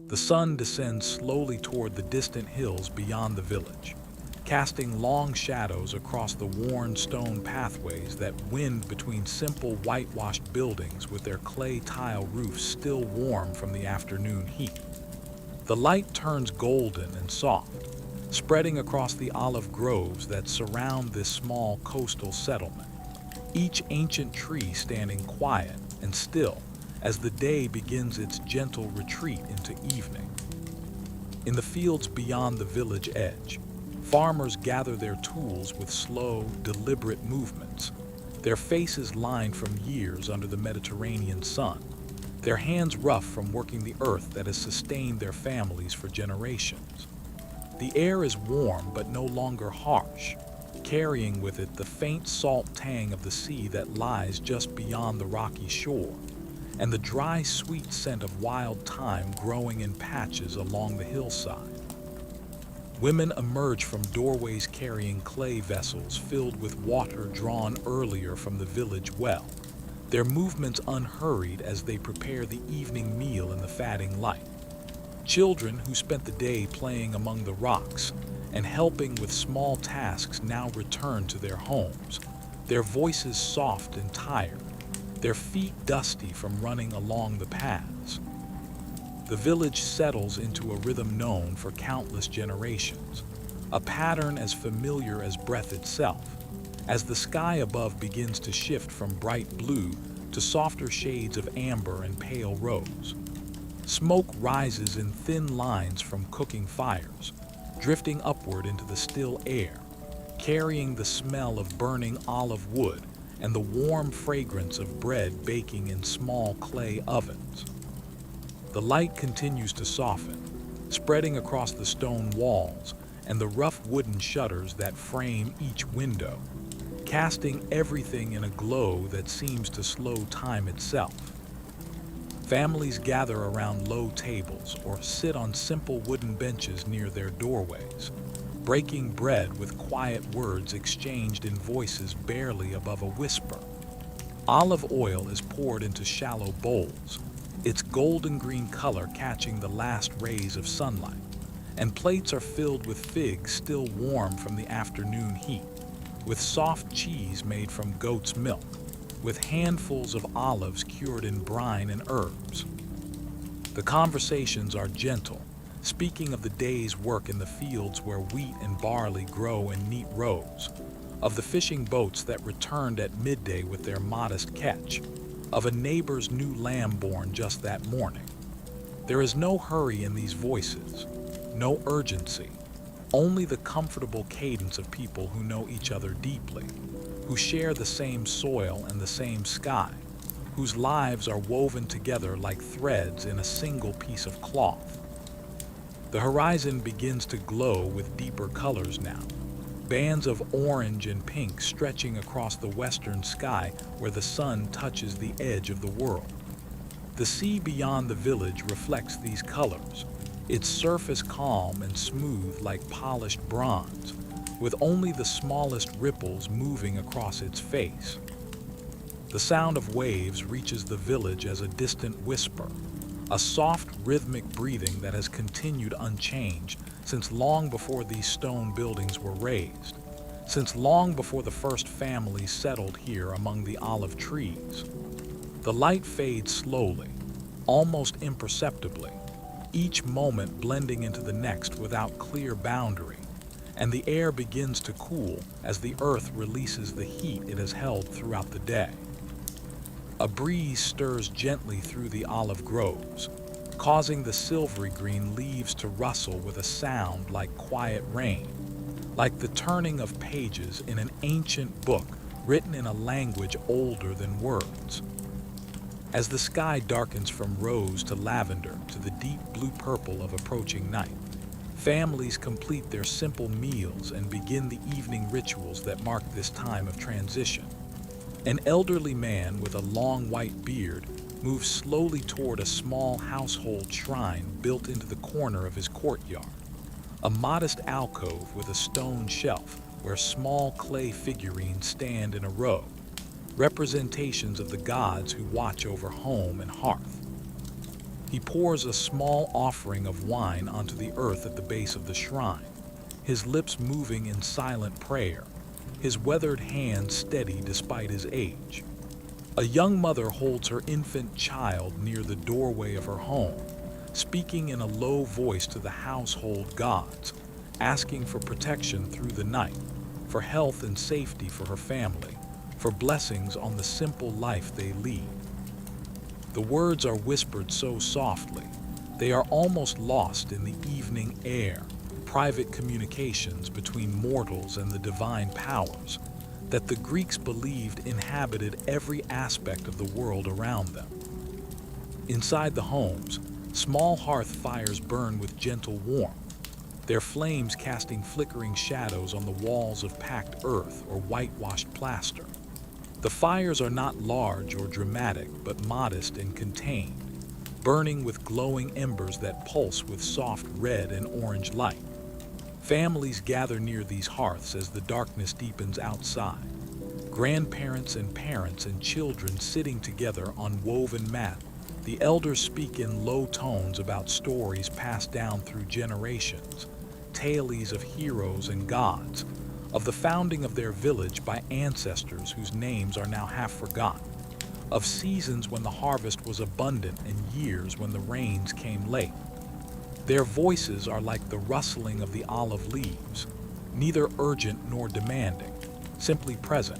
The sun descends slowly toward the distant hills beyond the village, casting long shadows across the worn stone pathways that wind between simple whitewashed buildings with their clay tile roofs still warm from the afternoon heat. The light turns golden and soft, spreading across the olive groves that surround this small coastal settlement, each ancient tree standing quiet and still as the day begins its gentle retreat into evening. In the fields beyond the village edge, farmers gather their tools with slow, deliberate movements, their faces lined from years under the Mediterranean sun, their hands rough from working the earth that has sustained their families for generations. The air is warm but no longer harsh, carrying with it the faint salt tang of the sea that lies just beyond the rocky shore, and the dry, sweet scent of wild thyme growing in patches along the hillside. Women emerge from doorways carrying clay vessels filled with water drawn earlier from the village well, their movements unhurried as they prepare the evening meal in the fading light. Children who spent the day playing among the rocks and helping with small tasks now return to their homes, their voices soft and tired, their feet dusty from running along the paths. The village settles into a rhythm known for countless generations, a pattern as familiar as breath itself, as the sky above begins to shift from bright blue to softer shades of amber and pale rose. Smoke rises in thin lines from cooking fires, drifting upward into the still air, carrying the smell of burning olive wood and the warm fragrance of bread baking in small clay ovens. The light continues to soften, spreading across the stone walls and the rough wooden shutters that frame each window, casting everything in a glow that seems to slow time itself. Families gather around low tables or sit on simple wooden benches near their doorways, breaking bread with quiet words exchanged in voices barely above a whisper. Olive oil is poured into shallow bowls, its golden green color catching the last rays of sunlight, and plates are filled with figs still warm from the afternoon heat, with soft cheese made from goat's milk, with handfuls of olives cured in brine and herbs. The conversations are gentle, speaking of the day's work in the fields where wheat and barley grow in neat rows, of the fishing boats that returned at midday with their modest catch, of a neighbor's new lamb born just that morning. There is no hurry in these voices, no urgency, only the comfortable cadence of people who know each other deeply, who share the same soil and the same sky, whose lives are woven together like threads in a single piece of cloth. The horizon begins to glow with deeper colors now, bands of orange and pink stretching across the western sky where the sun touches the edge of the world. The sea beyond the village reflects these colors, its surface calm and smooth like polished bronze, with only the smallest ripples moving across its face. The sound of waves reaches the village as a distant whisper, a soft rhythmic breathing that has continued unchanged since long before these stone buildings were raised, since long before the first families settled here among the olive trees. The light fades slowly, almost imperceptibly, each moment blending into the next without clear boundary, and the air begins to cool as the earth releases the heat it has held throughout the day. A breeze stirs gently through the olive groves, causing the silvery green leaves to rustle with a sound like quiet rain, like the turning of pages in an ancient book written in a language older than words. As the sky darkens from rose to lavender to the deep blue-purple of approaching night, families complete their simple meals and begin the evening rituals that mark this time of transition. An elderly man with a long white beard moves slowly toward a small household shrine built into the corner of his courtyard, a modest alcove with a stone shelf where small clay figurines stand in a row, representations of the gods who watch over home and hearth. He pours a small offering of wine onto the earth at the base of the shrine, his lips moving in silent prayer, his weathered hands steady despite his age. A young mother holds her infant child near the doorway of her home, speaking in a low voice to the household gods, asking for protection through the night, for health and safety for her family, for blessings on the simple life they lead. The words are whispered so softly, they are almost lost in the evening air, private communications between mortals and the divine powers that the Greeks believed inhabited every aspect of the world around them. Inside the homes, small hearth fires burn with gentle warmth, their flames casting flickering shadows on the walls of packed earth or whitewashed plaster. The fires are not large or dramatic, but modest and contained, burning with glowing embers that pulse with soft red and orange light. Families gather near these hearths as the darkness deepens outside. Grandparents and parents and children sitting together on woven mat. The elders speak in low tones about stories passed down through generations, tales of heroes and gods, of the founding of their village by ancestors whose names are now half forgotten, of seasons when the harvest was abundant and years when the rains came late. Their voices are like the rustling of the olive leaves, neither urgent nor demanding, simply present,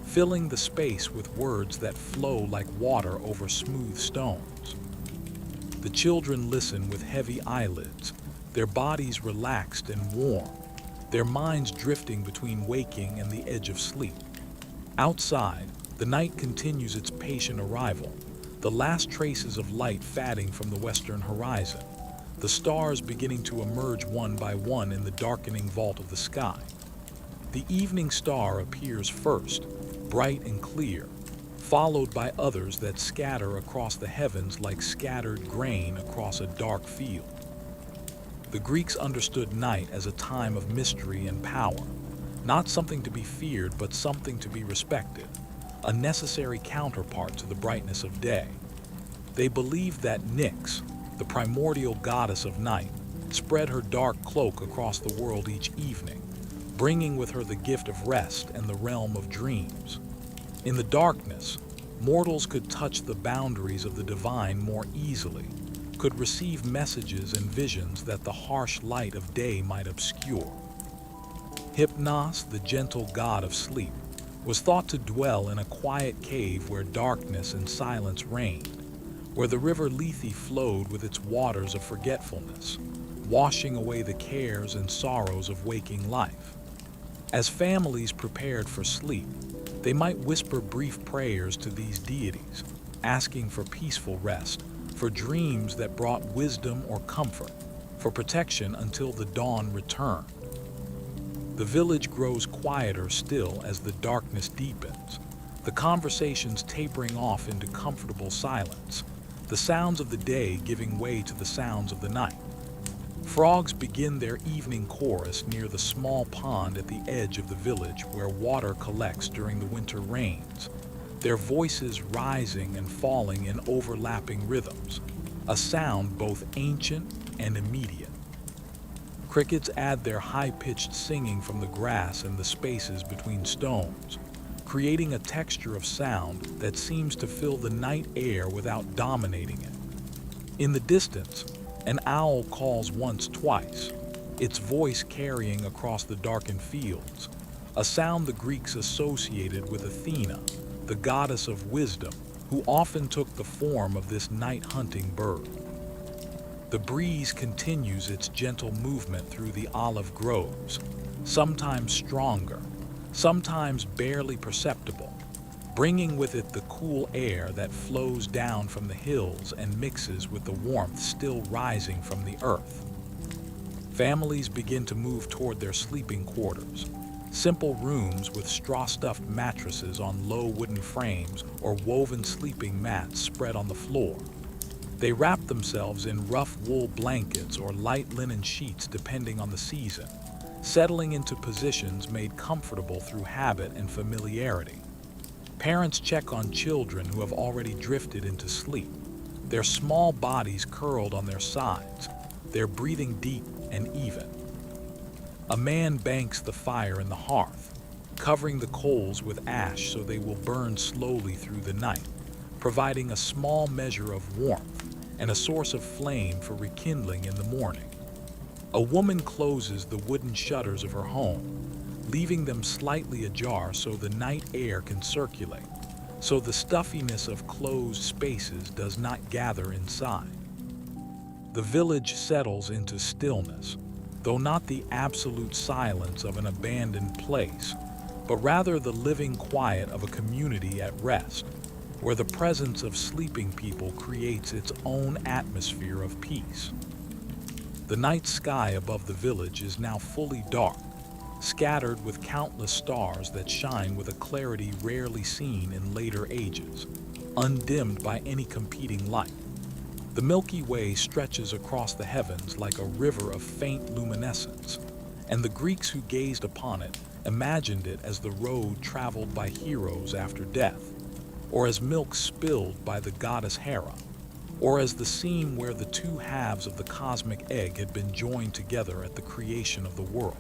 filling the space with words that flow like water over smooth stones. The children listen with heavy eyelids, their bodies relaxed and warm, their minds drifting between waking and the edge of sleep. Outside, the night continues its patient arrival, the last traces of light fading from the western horizon, the stars beginning to emerge one by one in the darkening vault of the sky. The evening star appears first, bright and clear, followed by others that scatter across the heavens like scattered grain across a dark field. The Greeks understood night as a time of mystery and power, not something to be feared but something to be respected, a necessary counterpart to the brightness of day. They believed that Nyx, the primordial goddess of night, spread her dark cloak across the world each evening, bringing with her the gift of rest and the realm of dreams. In the darkness, mortals could touch the boundaries of the divine more easily, could receive messages and visions that the harsh light of day might obscure. Hypnos, the gentle god of sleep, was thought to dwell in a quiet cave where darkness and silence reigned, where the river Lethe flowed with its waters of forgetfulness, washing away the cares and sorrows of waking life. As families prepared for sleep, they might whisper brief prayers to these deities, asking for peaceful rest, for dreams that brought wisdom or comfort, for protection until the dawn returned. The village grows quieter still as the darkness deepens, the conversations tapering off into comfortable silence, the sounds of the day giving way to the sounds of the night. Frogs begin their evening chorus near the small pond at the edge of the village where water collects during the winter rains, their voices rising and falling in overlapping rhythms, a sound both ancient and immediate. Crickets add their high-pitched singing from the grass and the spaces between stones, creating a texture of sound that seems to fill the night air without dominating it. In the distance, an owl calls once, twice, its voice carrying across the darkened fields, a sound the Greeks associated with Athena, the goddess of wisdom, who often took the form of this night-hunting bird. The breeze continues its gentle movement through the olive groves, sometimes stronger, sometimes barely perceptible, bringing with it the cool air that flows down from the hills and mixes with the warmth still rising from the earth. Families begin to move toward their sleeping quarters, simple rooms with straw-stuffed mattresses on low wooden frames or woven sleeping mats spread on the floor. They wrap themselves in rough wool blankets or light linen sheets depending on the season, settling into positions made comfortable through habit and familiarity. Parents check on children who have already drifted into sleep, their small bodies curled on their sides, their breathing deep and even. A man banks the fire in the hearth, covering the coals with ash so they will burn slowly through the night, providing a small measure of warmth and a source of flame for rekindling in the morning. A woman closes the wooden shutters of her home, leaving them slightly ajar so the night air can circulate, so the stuffiness of closed spaces does not gather inside. The village settles into stillness, though not the absolute silence of an abandoned place, but rather the living quiet of a community at rest, where the presence of sleeping people creates its own atmosphere of peace. The night sky above the village is now fully dark, scattered with countless stars that shine with a clarity rarely seen in later ages, undimmed by any competing light. The Milky Way stretches across the heavens like a river of faint luminescence, and the Greeks who gazed upon it imagined it as the road traveled by heroes after death, or as milk spilled by the goddess Hera, or as the scene where the two halves of the cosmic egg had been joined together at the creation of the world.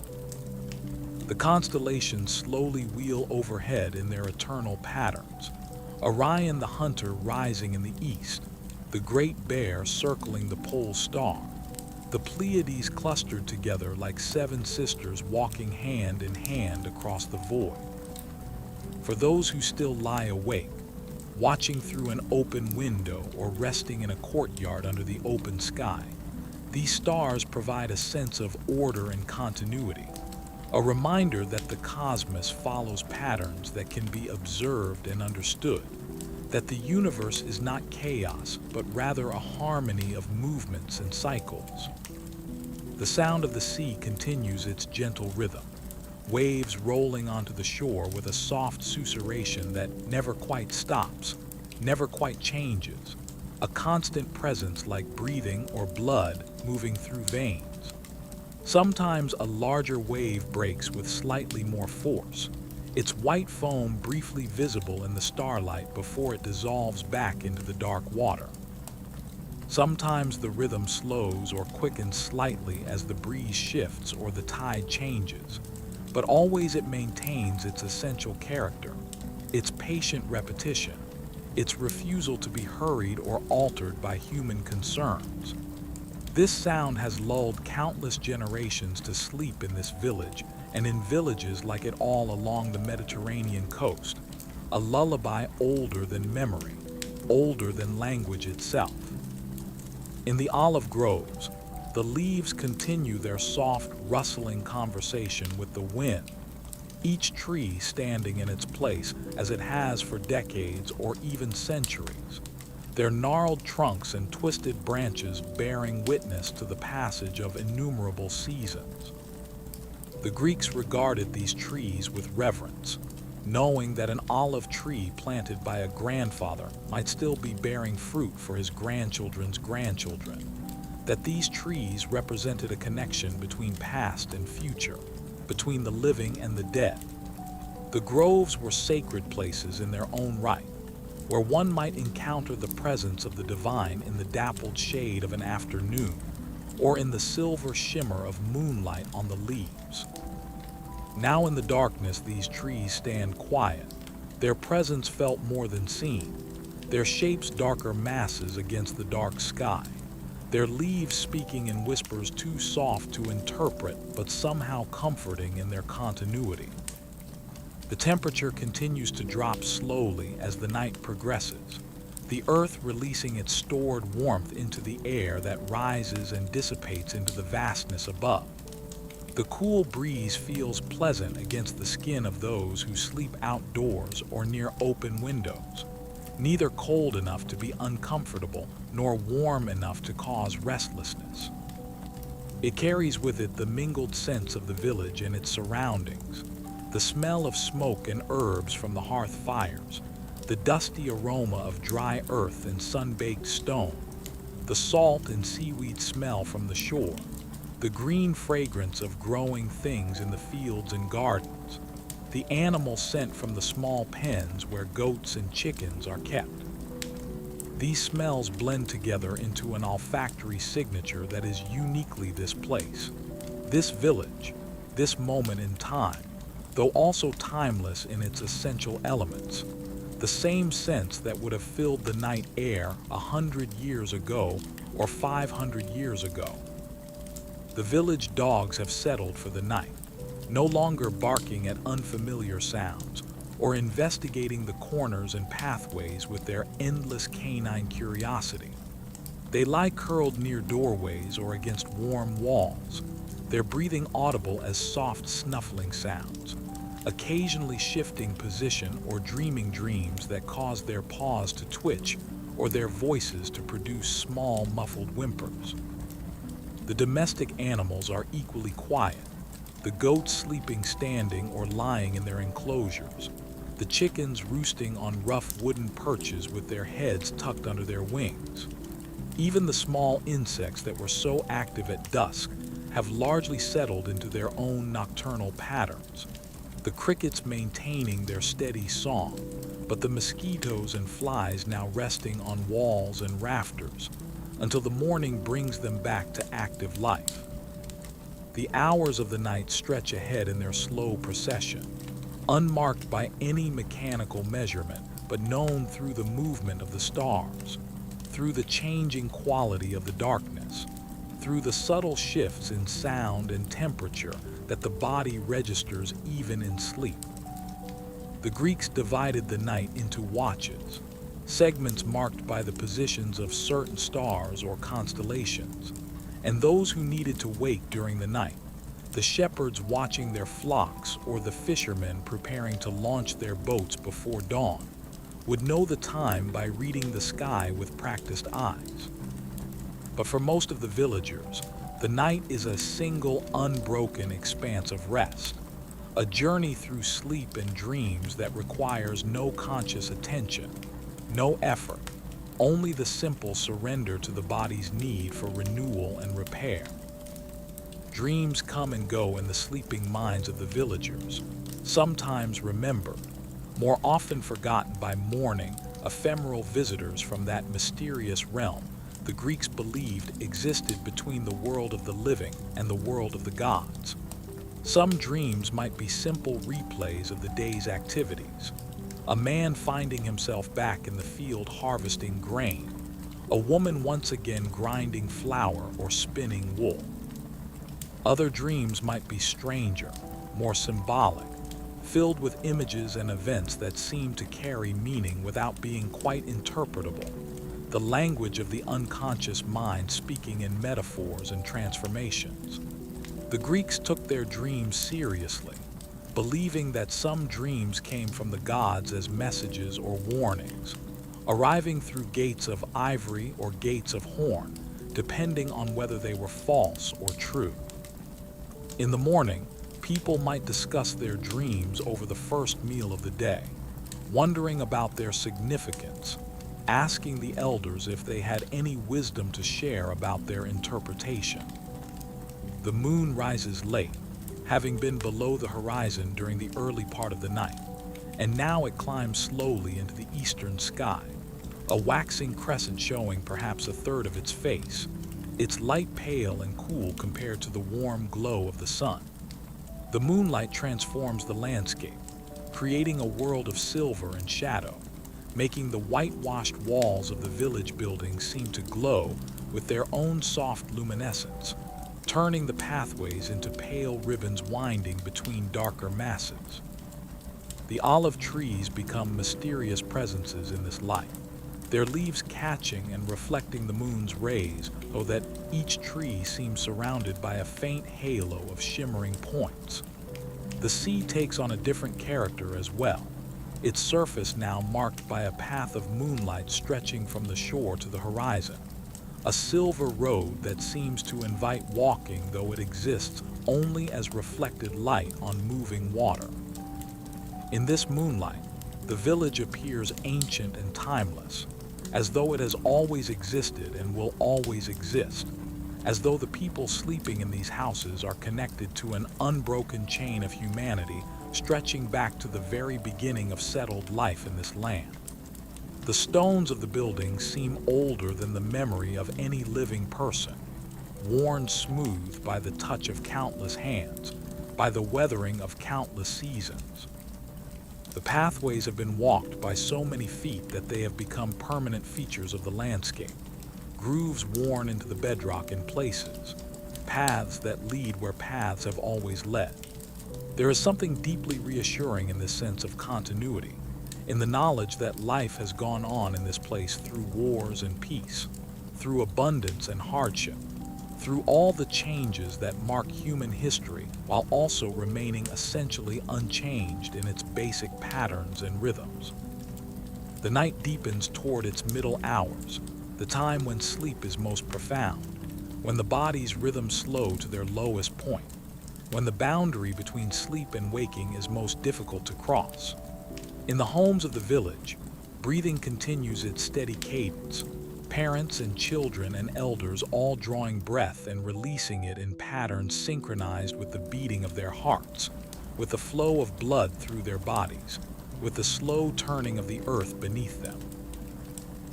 The constellations slowly wheel overhead in their eternal patterns, Orion the hunter rising in the east, the Great Bear circling the pole star, the Pleiades clustered together like seven sisters walking hand in hand across the void. For those who still lie awake, watching through an open window or resting in a courtyard under the open sky, these stars provide a sense of order and continuity, a reminder that the cosmos follows patterns that can be observed and understood, that the universe is not chaos, but rather a harmony of movements and cycles. The sound of the sea continues its gentle rhythm, waves rolling onto the shore with a soft susurration that never quite stops, never quite changes, a constant presence like breathing or blood moving through veins. Sometimes a larger wave breaks with slightly more force, its white foam briefly visible in the starlight before it dissolves back into the dark water. Sometimes the rhythm slows or quickens slightly as the breeze shifts or the tide changes, but always it maintains its essential character, its patient repetition, its refusal to be hurried or altered by human concerns. This sound has lulled countless generations to sleep in this village and in villages like it all along the Mediterranean coast, a lullaby older than memory, older than language itself. In the olive groves, the leaves continue their soft, rustling conversation with the wind, each tree standing in its place as it has for decades or even centuries, their gnarled trunks and twisted branches bearing witness to the passage of innumerable seasons. The Greeks regarded these trees with reverence, knowing that an olive tree planted by a grandfather might still be bearing fruit for his grandchildren's grandchildren, that these trees represented a connection between past and future, between the living and the dead. The groves were sacred places in their own right, where one might encounter the presence of the divine in the dappled shade of an afternoon, or in the silver shimmer of moonlight on the leaves. Now in the darkness these trees stand quiet, their presence felt more than seen, their shapes darker masses against the dark sky, their leaves speaking in whispers too soft to interpret but somehow comforting in their continuity. The temperature continues to drop slowly as the night progresses, the earth releasing its stored warmth into the air that rises and dissipates into the vastness above. The cool breeze feels pleasant against the skin of those who sleep outdoors or near open windows, neither cold enough to be uncomfortable nor warm enough to cause restlessness. It carries with it the mingled sense of the village and its surroundings, the smell of smoke and herbs from the hearth fires, the dusty aroma of dry earth and sun-baked stone, the salt and seaweed smell from the shore, the green fragrance of growing things in the fields and gardens, the animal scent from the small pens where goats and chickens are kept. These smells blend together into an olfactory signature that is uniquely this place, this village, this moment in time, though also timeless in its essential elements. The same sense that would have filled the night air 100 years ago or 500 years ago. The village dogs have settled for the night, no longer barking at unfamiliar sounds or investigating the corners and pathways with their endless canine curiosity. They lie curled near doorways or against warm walls, their breathing audible as soft snuffling sounds, occasionally shifting position or dreaming dreams that cause their paws to twitch or their voices to produce small muffled whimpers. The domestic animals are equally quiet, the goats sleeping standing or lying in their enclosures, the chickens roosting on rough wooden perches with their heads tucked under their wings. Even the small insects that were so active at dusk have largely settled into their own nocturnal patterns, the crickets maintaining their steady song, but the mosquitoes and flies now resting on walls and rafters until the morning brings them back to active life. The hours of the night stretch ahead in their slow procession, unmarked by any mechanical measurement, but known through the movement of the stars, through the changing quality of the darkness, through the subtle shifts in sound and temperature that the body registers even in sleep. The Greeks divided the night into watches, segments marked by the positions of certain stars or constellations, and those who needed to wake during the night, the shepherds watching their flocks or the fishermen preparing to launch their boats before dawn, would know the time by reading the sky with practiced eyes. But for most of the villagers, the night is a single, unbroken expanse of rest, a journey through sleep and dreams that requires no conscious attention, no effort, only the simple surrender to the body's need for renewal and repair. Dreams come and go in the sleeping minds of the villagers, sometimes remembered, more often forgotten by mourning, ephemeral visitors from that mysterious realm the Greeks believed existed between the world of the living and the world of the gods. Some dreams might be simple replays of the day's activities. A man finding himself back in the field harvesting grain, a woman once again grinding flour or spinning wool. Other dreams might be stranger, more symbolic, filled with images and events that seem to carry meaning without being quite interpretable, the language of the unconscious mind speaking in metaphors and transformations. The Greeks took their dreams seriously, believing that some dreams came from the gods as messages or warnings, arriving through gates of ivory or gates of horn, depending on whether they were false or true. In the morning, people might discuss their dreams over the first meal of the day, wondering about their significance, asking the elders if they had any wisdom to share about their interpretation. The moon rises late, having been below the horizon during the early part of the night, and now it climbs slowly into the eastern sky, a waxing crescent showing perhaps a third of its face, its light pale and cool compared to the warm glow of the sun. The moonlight transforms the landscape, creating a world of silver and shadow, making the whitewashed walls of the village buildings seem to glow with their own soft luminescence, turning the pathways into pale ribbons winding between darker masses. The olive trees become mysterious presences in this light, their leaves catching and reflecting the moon's rays, so that each tree seems surrounded by a faint halo of shimmering points. The sea takes on a different character as well, its surface now marked by a path of moonlight stretching from the shore to the horizon, a silver road that seems to invite walking, though it exists only as reflected light on moving water. In this moonlight, the village appears ancient and timeless, as though it has always existed and will always exist, as though the people sleeping in these houses are connected to an unbroken chain of humanity stretching back to the very beginning of settled life in this land. The stones of the building seem older than the memory of any living person, worn smooth by the touch of countless hands, by the weathering of countless seasons. The pathways have been walked by so many feet that they have become permanent features of the landscape, grooves worn into the bedrock in places, paths that lead where paths have always led. There is something deeply reassuring in this sense of continuity, in the knowledge that life has gone on in this place through wars and peace, through abundance and hardship, through all the changes that mark human history, while also remaining essentially unchanged in its basic patterns and rhythms. The night deepens toward its middle hours, the time when sleep is most profound, when the body's rhythms slow to their lowest point, when the boundary between sleep and waking is most difficult to cross. In the homes of the village, breathing continues its steady cadence, parents and children and elders all drawing breath and releasing it in patterns synchronized with the beating of their hearts, with the flow of blood through their bodies, with the slow turning of the earth beneath them.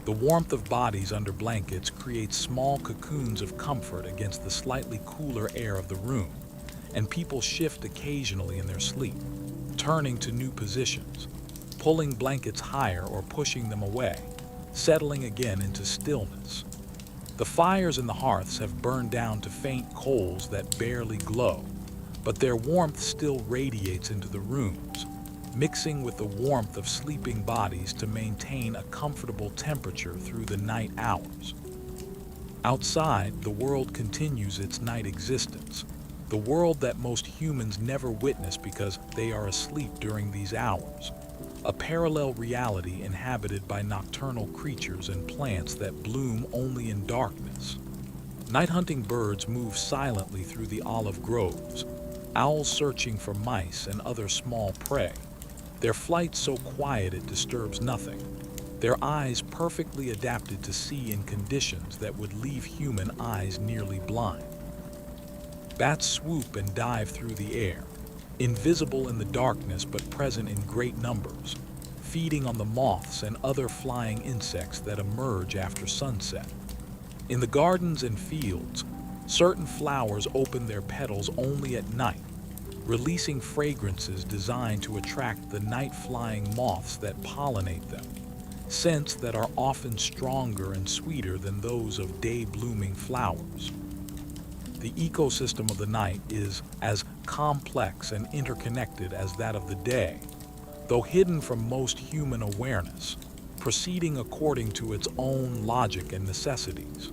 The warmth of bodies under blankets creates small cocoons of comfort against the slightly cooler air of the room, and people shift occasionally in their sleep, turning to new positions, pulling blankets higher or pushing them away, settling again into stillness. The fires in the hearths have burned down to faint coals that barely glow, but their warmth still radiates into the rooms, mixing with the warmth of sleeping bodies to maintain a comfortable temperature through the night hours. Outside, the world continues its night existence, the world that most humans never witness because they are asleep during these hours. A parallel reality inhabited by nocturnal creatures and plants that bloom only in darkness. Night-hunting birds move silently through the olive groves, owls searching for mice and other small prey, their flight so quiet it disturbs nothing, their eyes perfectly adapted to see in conditions that would leave human eyes nearly blind. Bats swoop and dive through the air, invisible in the darkness but present in great numbers, feeding on the moths and other flying insects that emerge after sunset. In the gardens and fields, certain flowers open their petals only at night, releasing fragrances designed to attract the night-flying moths that pollinate them, scents that are often stronger and sweeter than those of day-blooming flowers. The ecosystem of the night is as complex and interconnected as that of the day, though hidden from most human awareness, proceeding according to its own logic and necessities.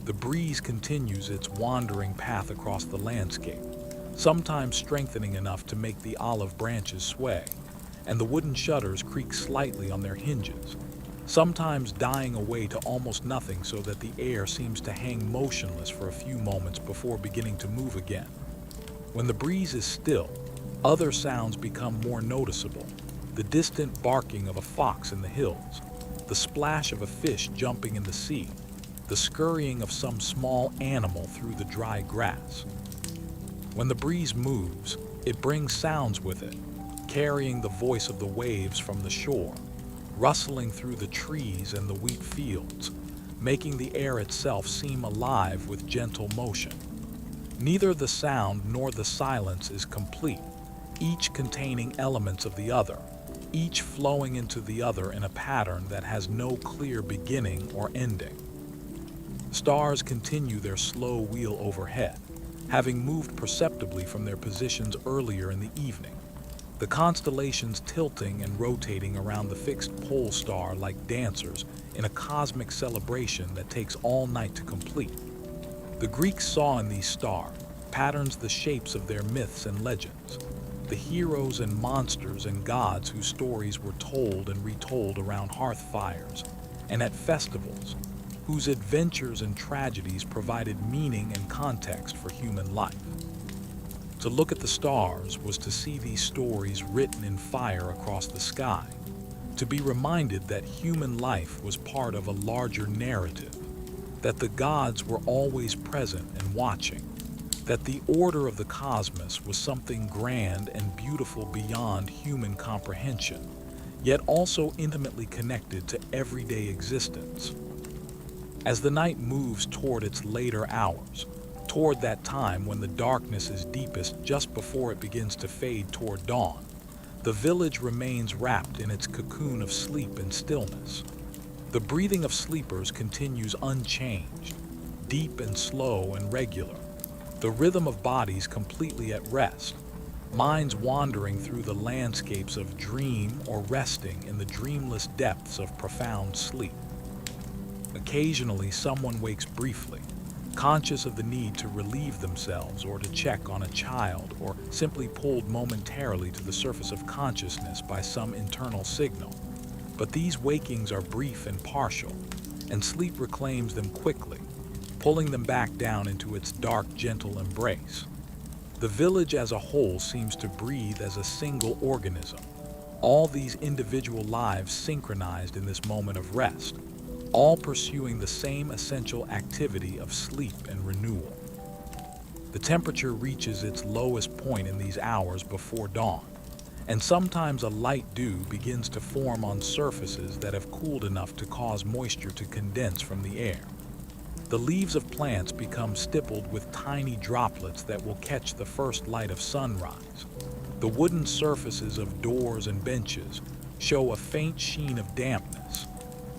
The breeze continues its wandering path across the landscape, sometimes strengthening enough to make the olive branches sway, and the wooden shutters creak slightly on their hinges, sometimes dying away to almost nothing so that the air seems to hang motionless for a few moments before beginning to move again. When the breeze is still, other sounds become more noticeable, the distant barking of a fox in the hills, the splash of a fish jumping in the sea, the scurrying of some small animal through the dry grass. When the breeze moves, it brings sounds with it, carrying the voice of the waves from the shore, rustling through the trees and the wheat fields, making the air itself seem alive with gentle motion. Neither the sound nor the silence is complete, each containing elements of the other, each flowing into the other in a pattern that has no clear beginning or ending. Stars continue their slow wheel overhead, having moved perceptibly from their positions earlier in the evening, the constellations tilting and rotating around the fixed pole star like dancers in a cosmic celebration that takes all night to complete. The Greeks saw in these stars patterns the shapes of their myths and legends, the heroes and monsters and gods whose stories were told and retold around hearth fires and at festivals, whose adventures and tragedies provided meaning and context for human life. To look at the stars was to see these stories written in fire across the sky, to be reminded that human life was part of a larger narrative, that the gods were always present and watching, that the order of the cosmos was something grand and beautiful beyond human comprehension, yet also intimately connected to everyday existence. As the night moves toward its later hours, toward that time when the darkness is deepest just before it begins to fade toward dawn, the village remains wrapped in its cocoon of sleep and stillness. The breathing of sleepers continues unchanged, deep and slow and regular, the rhythm of bodies completely at rest, minds wandering through the landscapes of dream or resting in the dreamless depths of profound sleep. Occasionally, someone wakes briefly, conscious of the need to relieve themselves or to check on a child, or simply pulled momentarily to the surface of consciousness by some internal signal. But these wakings are brief and partial, and sleep reclaims them quickly, pulling them back down into its dark, gentle embrace. The village as a whole seems to breathe as a single organism, all these individual lives synchronized in this moment of rest, all pursuing the same essential activity of sleep and renewal. The temperature reaches its lowest point in these hours before dawn, and sometimes a light dew begins to form on surfaces that have cooled enough to cause moisture to condense from the air. The leaves of plants become stippled with tiny droplets that will catch the first light of sunrise. The wooden surfaces of doors and benches show a faint sheen of dampness.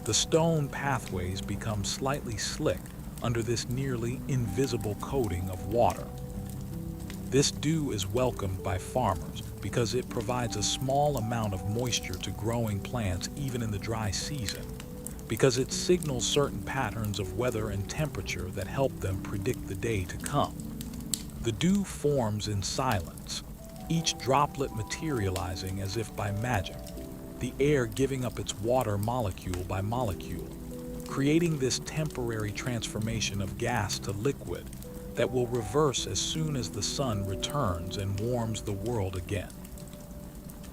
The stone pathways become slightly slick under this nearly invisible coating of water. This dew is welcomed by farmers because it provides a small amount of moisture to growing plants even in the dry season, because it signals certain patterns of weather and temperature that help them predict the day to come. The dew forms in silence, each droplet materializing as if by magic, the air giving up its water molecule by molecule, creating this temporary transformation of gas to liquid that will reverse as soon as the sun returns and warms the world again.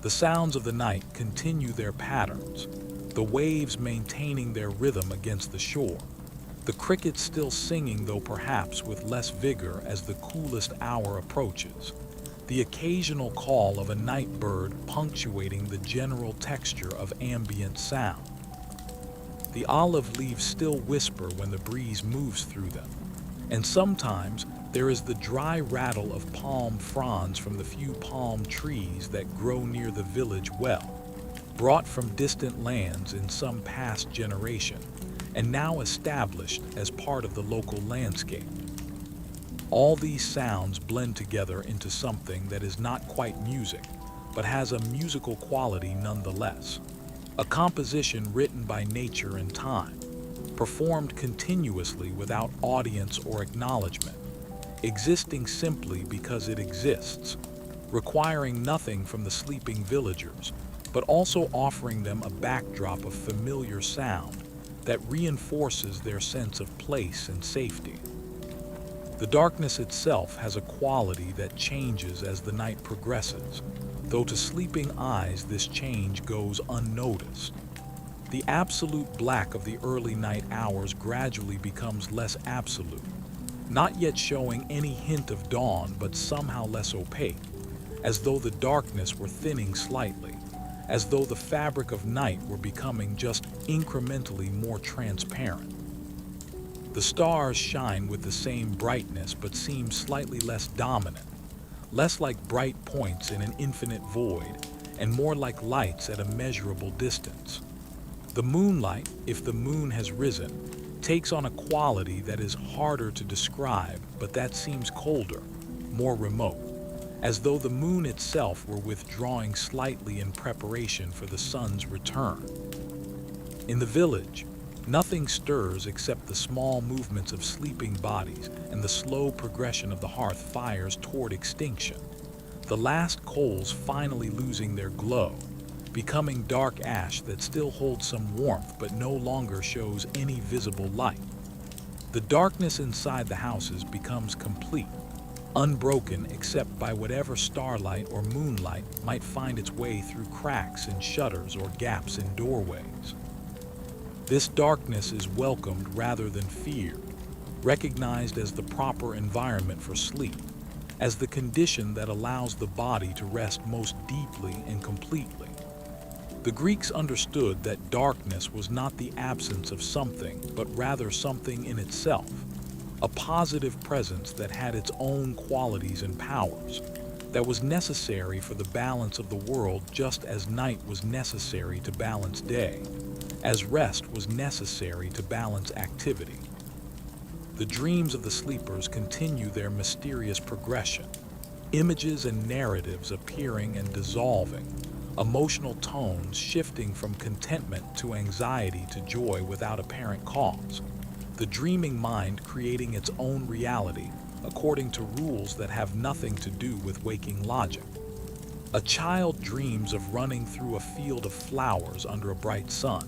The sounds of the night continue their patterns, the waves maintaining their rhythm against the shore, the crickets still singing, though perhaps with less vigor as the coolest hour approaches, the occasional call of a night bird punctuating the general texture of ambient sound. The olive leaves still whisper when the breeze moves through them, and sometimes there is the dry rattle of palm fronds from the few palm trees that grow near the village well, brought from distant lands in some past generation, and now established as part of the local landscape. All these sounds blend together into something that is not quite music, but has a musical quality nonetheless. A composition written by nature and time, performed continuously without audience or acknowledgement, existing simply because it exists, requiring nothing from the sleeping villagers, but also offering them a backdrop of familiar sound that reinforces their sense of place and safety. The darkness itself has a quality that changes as the night progresses, though to sleeping eyes this change goes unnoticed. The absolute black of the early night hours gradually becomes less absolute, not yet showing any hint of dawn but somehow less opaque, as though the darkness were thinning slightly, as though the fabric of night were becoming just incrementally more transparent. The stars shine with the same brightness but seem slightly less dominant, less like bright points in an infinite void, and more like lights at a measurable distance. The moonlight, if the moon has risen, takes on a quality that is harder to describe, but that seems colder, more remote, as though the moon itself were withdrawing slightly in preparation for the sun's return. In the village, nothing stirs except the small movements of sleeping bodies and the slow progression of the hearth fires toward extinction, the last coals finally losing their glow, becoming dark ash that still holds some warmth but no longer shows any visible light. The darkness inside the houses becomes complete, unbroken except by whatever starlight or moonlight might find its way through cracks in shutters or gaps in doorways. This darkness is welcomed rather than feared, recognized as the proper environment for sleep, as the condition that allows the body to rest most deeply and completely. The Greeks understood that darkness was not the absence of something, but rather something in itself, a positive presence that had its own qualities and powers, that was necessary for the balance of the world just as night was necessary to balance day, as rest was necessary to balance activity. The dreams of the sleepers continue their mysterious progression, images and narratives appearing and dissolving, emotional tones shifting from contentment to anxiety to joy without apparent cause, the dreaming mind creating its own reality according to rules that have nothing to do with waking logic. A child dreams of running through a field of flowers under a bright sun,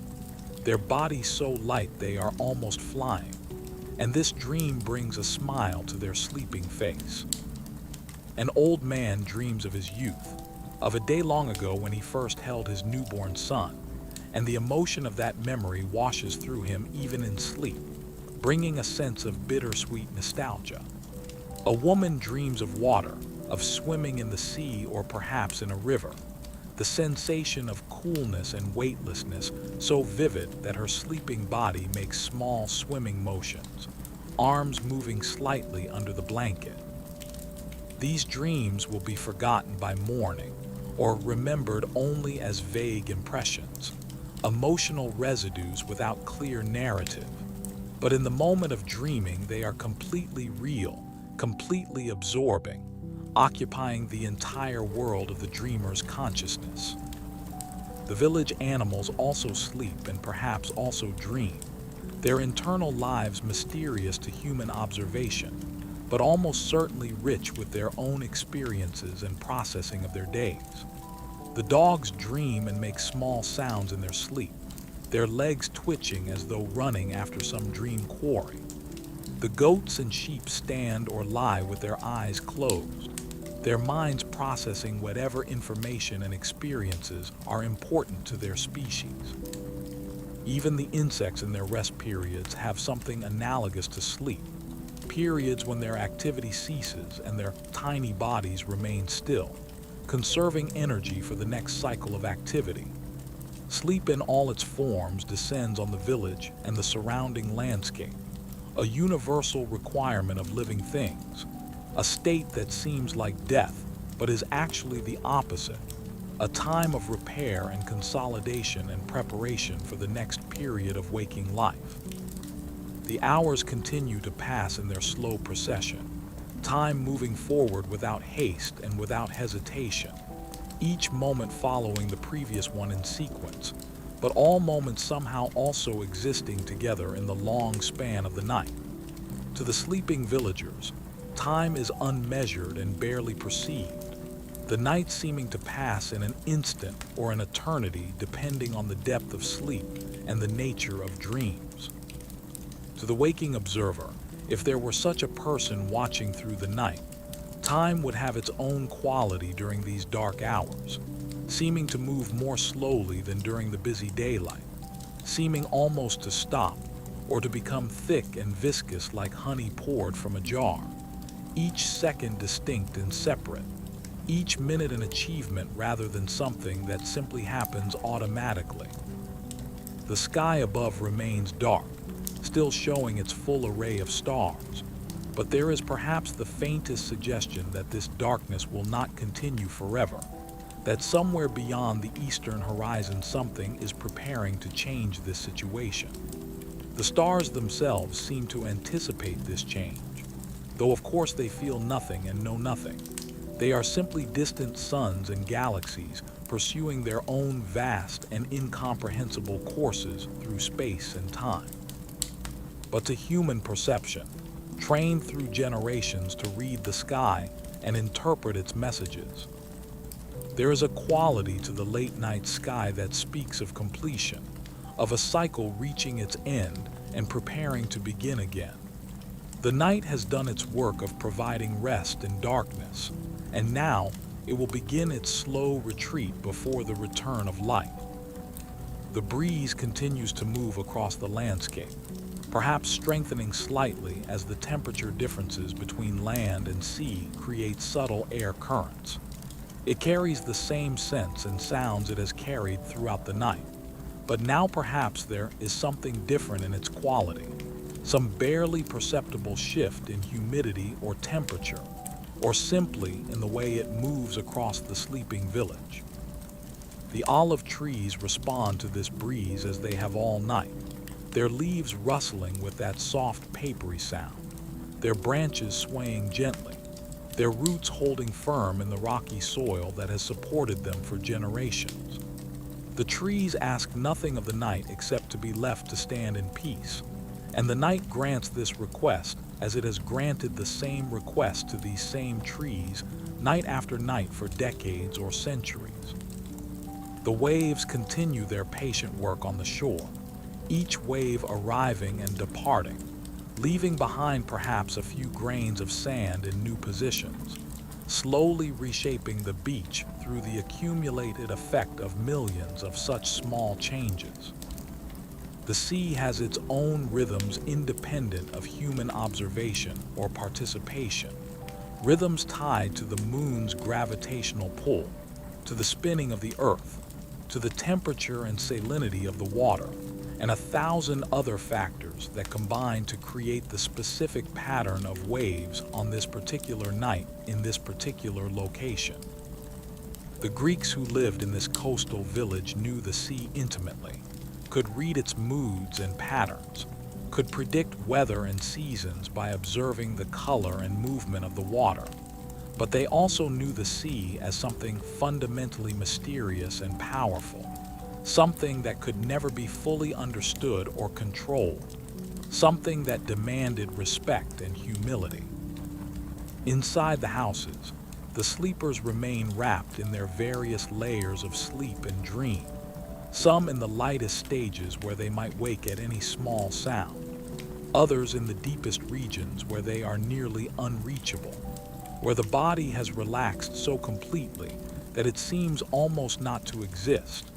their bodies so light they are almost flying, and this dream brings a smile to their sleeping face. An old man dreams of his youth, of a day long ago when he first held his newborn son, and the emotion of that memory washes through him even in sleep, bringing a sense of bittersweet nostalgia. A woman dreams of water, of swimming in the sea or perhaps in a river, the sensation of coolness and weightlessness so vivid that her sleeping body makes small swimming motions, arms moving slightly under the blanket. These dreams will be forgotten by morning or remembered only as vague impressions, emotional residues without clear narrative. But in the moment of dreaming, they are completely real, completely absorbing, occupying the entire world of the dreamer's consciousness. The village animals also sleep and perhaps also dream, their internal lives mysterious to human observation, but almost certainly rich with their own experiences and processing of their days. The dogs dream and make small sounds in their sleep, their legs twitching as though running after some dream quarry. The goats and sheep stand or lie with their eyes closed, their minds processing whatever information and experiences are important to their species. Even the insects in their rest periods have something analogous to sleep, periods when their activity ceases and their tiny bodies remain still, conserving energy for the next cycle of activity. Sleep in all its forms descends on the village and the surrounding landscape, a universal requirement of living things, a state that seems like death but is actually the opposite, a time of repair and consolidation and preparation for the next period of waking life. The hours continue to pass in their slow procession, time moving forward without haste and without hesitation, each moment following the previous one in sequence, but all moments somehow also existing together in the long span of the night. To the sleeping villagers, time is unmeasured and barely perceived, the night seeming to pass in an instant or an eternity depending on the depth of sleep and the nature of dreams. To the waking observer, if there were such a person watching through the night, time would have its own quality during these dark hours, seeming to move more slowly than during the busy daylight, seeming almost to stop or to become thick and viscous like honey poured from a jar, each second distinct and separate, each minute an achievement rather than something that simply happens automatically. The sky above remains dark, still showing its full array of stars, but there is perhaps the faintest suggestion that this darkness will not continue forever, that somewhere beyond the eastern horizon something is preparing to change this situation. The stars themselves seem to anticipate this change, though of course they feel nothing and know nothing. They are simply distant suns and galaxies pursuing their own vast and incomprehensible courses through space and time. But to human perception, trained through generations to read the sky and interpret its messages, there is a quality to the late night sky that speaks of completion, of a cycle reaching its end and preparing to begin again. The night has done its work of providing rest in darkness, and now it will begin its slow retreat before the return of light. The breeze continues to move across the landscape, perhaps strengthening slightly as the temperature differences between land and sea create subtle air currents. It carries the same scents and sounds it has carried throughout the night, but now perhaps there is something different in its quality, some barely perceptible shift in humidity or temperature, or simply in the way it moves across the sleeping village. The olive trees respond to this breeze as they have all night, their leaves rustling with that soft papery sound, their branches swaying gently, their roots holding firm in the rocky soil that has supported them for generations. The trees ask nothing of the night except to be left to stand in peace, and the night grants this request as it has granted the same request to these same trees night after night for decades or centuries. The waves continue their patient work on the shore, each wave arriving and departing, leaving behind perhaps a few grains of sand in new positions, slowly reshaping the beach through the accumulated effect of millions of such small changes. The sea has its own rhythms independent of human observation or participation, rhythms tied to the moon's gravitational pull, to the spinning of the earth, to the temperature and salinity of the water, and 1,000 other factors that combine to create the specific pattern of waves on this particular night in this particular location. The Greeks who lived in this coastal village knew the sea intimately, could read its moods and patterns, could predict weather and seasons by observing the color and movement of the water. But they also knew the sea as something fundamentally mysterious and powerful, something that could never be fully understood or controlled, something that demanded respect and humility. Inside the houses, the sleepers remain wrapped in their various layers of sleep and dream, some in the lightest stages where they might wake at any small sound, others in the deepest regions where they are nearly unreachable, where the body has relaxed so completely that it seems almost not to exist,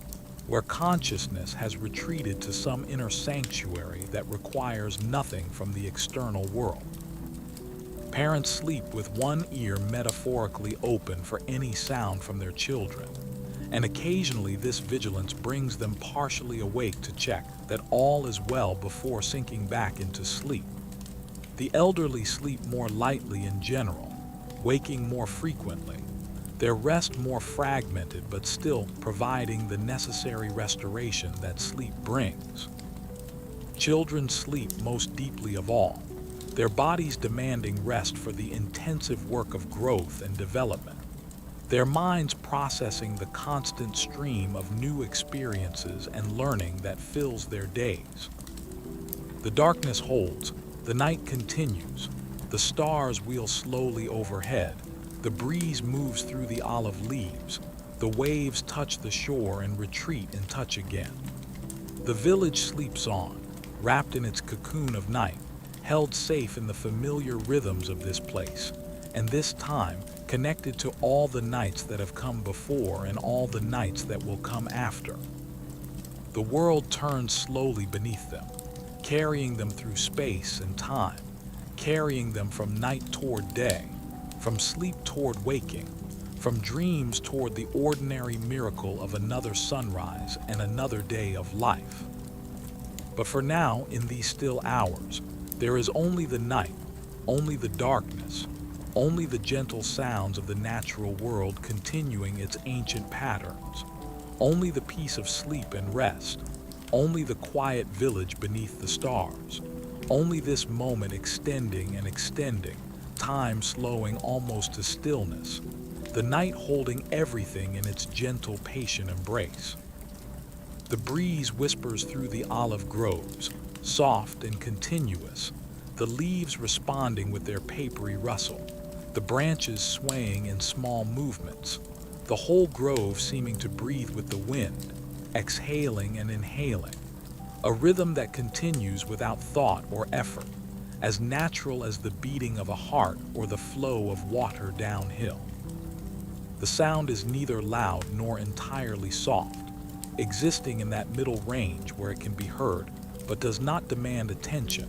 where consciousness has retreated to some inner sanctuary that requires nothing from the external world. Parents sleep with one ear metaphorically open for any sound from their children, and occasionally this vigilance brings them partially awake to check that all is well before sinking back into sleep. The elderly sleep more lightly in general, waking more frequently, their rest more fragmented but still providing the necessary restoration that sleep brings. Children sleep most deeply of all, their bodies demanding rest for the intensive work of growth and development, their minds processing the constant stream of new experiences and learning that fills their days. The darkness holds, the night continues, the stars wheel slowly overhead, the breeze moves through the olive leaves, the waves touch the shore and retreat and touch again. The village sleeps on, wrapped in its cocoon of night, held safe in the familiar rhythms of this place, and this time connected to all the nights that have come before and all the nights that will come after. The world turns slowly beneath them, carrying them through space and time, carrying them from night toward day, from sleep toward waking, from dreams toward the ordinary miracle of another sunrise and another day of life. But for now, in these still hours, there is only the night, only the darkness, only the gentle sounds of the natural world continuing its ancient patterns, only the peace of sleep and rest, only the quiet village beneath the stars, only this moment extending and extending, time slowing almost to stillness, the night holding everything in its gentle, patient embrace. The breeze whispers through the olive groves, soft and continuous, the leaves responding with their papery rustle, the branches swaying in small movements, the whole grove seeming to breathe with the wind, exhaling and inhaling, a rhythm that continues without thought or effort, as natural as the beating of a heart or the flow of water downhill. The sound is neither loud nor entirely soft, existing in that middle range where it can be heard but does not demand attention,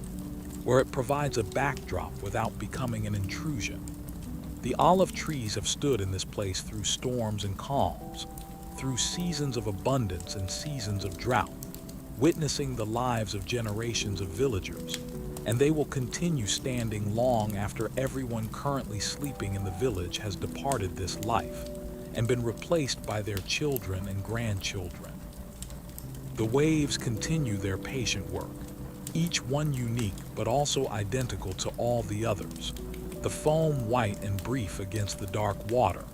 where it provides a backdrop without becoming an intrusion. The olive trees have stood in this place through storms and calms, through seasons of abundance and seasons of drought, witnessing the lives of generations of villagers, and they will continue standing long after everyone currently sleeping in the village has departed this life and been replaced by their children and grandchildren. The waves continue their patient work, each one unique but also identical to all the others. The foam white and brief against the dark water,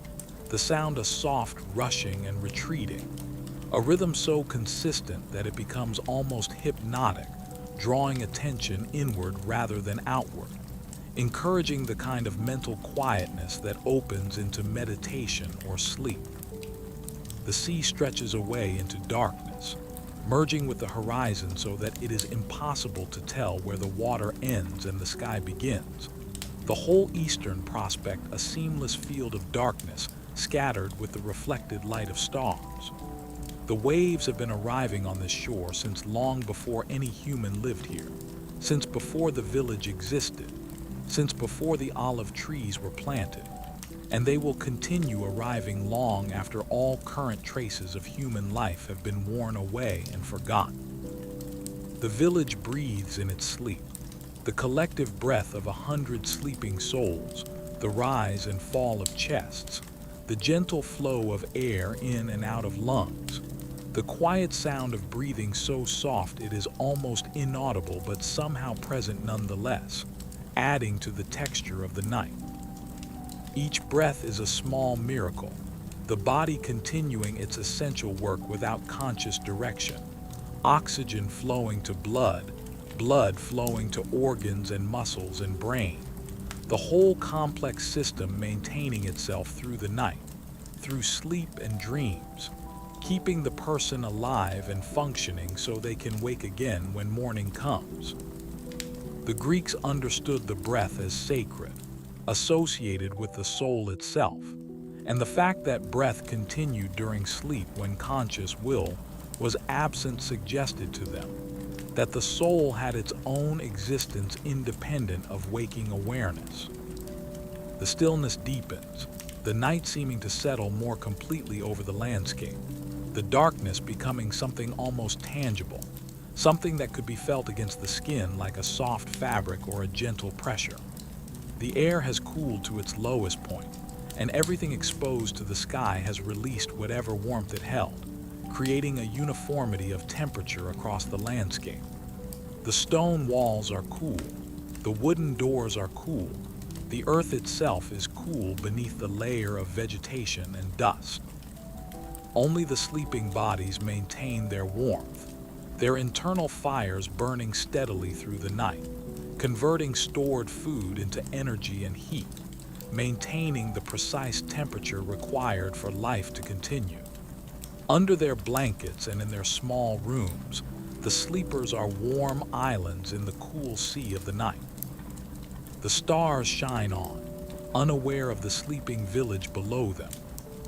the sound a soft rushing and retreating, a rhythm so consistent that it becomes almost hypnotic, drawing attention inward rather than outward, encouraging the kind of mental quietness that opens into meditation or sleep. The sea stretches away into darkness, merging with the horizon so that it is impossible to tell where the water ends and the sky begins. The whole eastern prospect a seamless field of darkness scattered with the reflected light of stars. The waves have been arriving on this shore since long before any human lived here, since before the village existed, since before the olive trees were planted, and they will continue arriving long after all current traces of human life have been worn away and forgotten. The village breathes in its sleep, the collective breath of 100 sleeping souls, the rise and fall of chests, the gentle flow of air in and out of lungs, the quiet sound of breathing so soft it is almost inaudible but somehow present nonetheless, adding to the texture of the night. Each breath is a small miracle, the body continuing its essential work without conscious direction, oxygen flowing to blood, blood flowing to organs and muscles and brain, the whole complex system maintaining itself through the night, through sleep and dreams, keeping the person alive and functioning so they can wake again when morning comes. The Greeks understood the breath as sacred, associated with the soul itself, and the fact that breath continued during sleep when conscious will was absent suggested to them that the soul had its own existence independent of waking awareness. The stillness deepens, the night seeming to settle more completely over the landscape, the darkness becoming something almost tangible, something that could be felt against the skin like a soft fabric or a gentle pressure. The air has cooled to its lowest point, and everything exposed to the sky has released whatever warmth it held, creating a uniformity of temperature across the landscape. The stone walls are cool, the wooden doors are cool, the earth itself is cool beneath the layer of vegetation and dust. Only the sleeping bodies maintain their warmth, their internal fires burning steadily through the night, converting stored food into energy and heat, maintaining the precise temperature required for life to continue. Under their blankets and in their small rooms, the sleepers are warm islands in the cool sea of the night. The stars shine on, unaware of the sleeping village below them,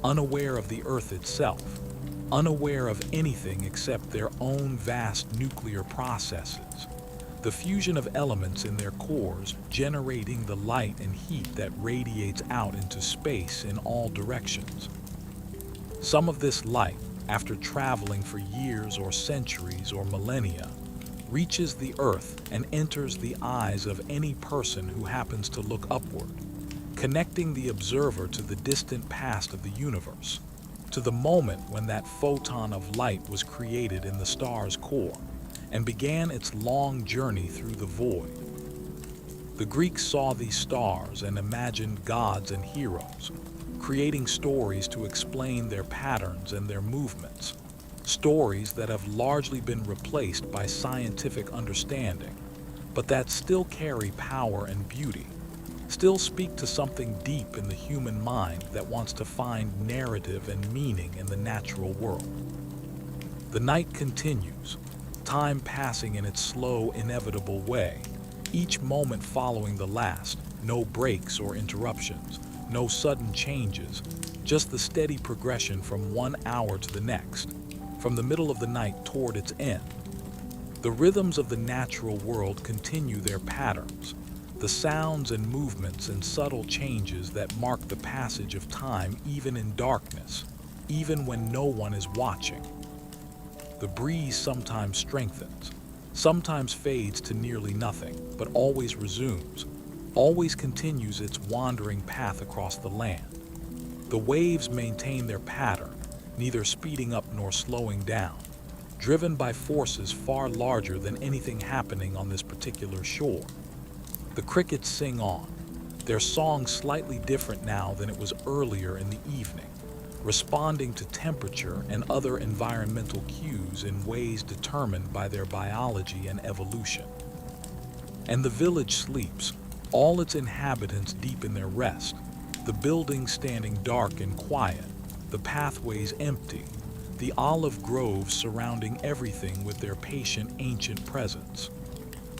unaware of the earth itself, unaware of anything except their own vast nuclear processes, the fusion of elements in their cores generating the light and heat that radiates out into space in all directions. Some of this light, after traveling for years or centuries or millennia, reaches the earth and enters the eyes of any person who happens to look upward, connecting the observer to the distant past of the universe, to the moment when that photon of light was created in the star's core and began its long journey through the void. The Greeks saw these stars and imagined gods and heroes, creating stories to explain their patterns and their movements, stories that have largely been replaced by scientific understanding, but that still carry power and beauty, still speak to something deep in the human mind that wants to find narrative and meaning in the natural world. The night continues, time passing in its slow, inevitable way, each moment following the last, no breaks or interruptions, no sudden changes, just the steady progression from 1 hour to the next, from the middle of the night toward its end. The rhythms of the natural world continue their patterns, the sounds and movements and subtle changes that mark the passage of time even in darkness, even when no one is watching. The breeze sometimes strengthens, sometimes fades to nearly nothing, but always resumes, always continues its wandering path across the land. The waves maintain their pattern, neither speeding up nor slowing down, driven by forces far larger than anything happening on this particular shore. The crickets sing on, their song slightly different now than it was earlier in the evening, responding to temperature and other environmental cues in ways determined by their biology and evolution. And the village sleeps, all its inhabitants deep in their rest, the buildings standing dark and quiet, the pathways empty, the olive groves surrounding everything with their patient ancient presence.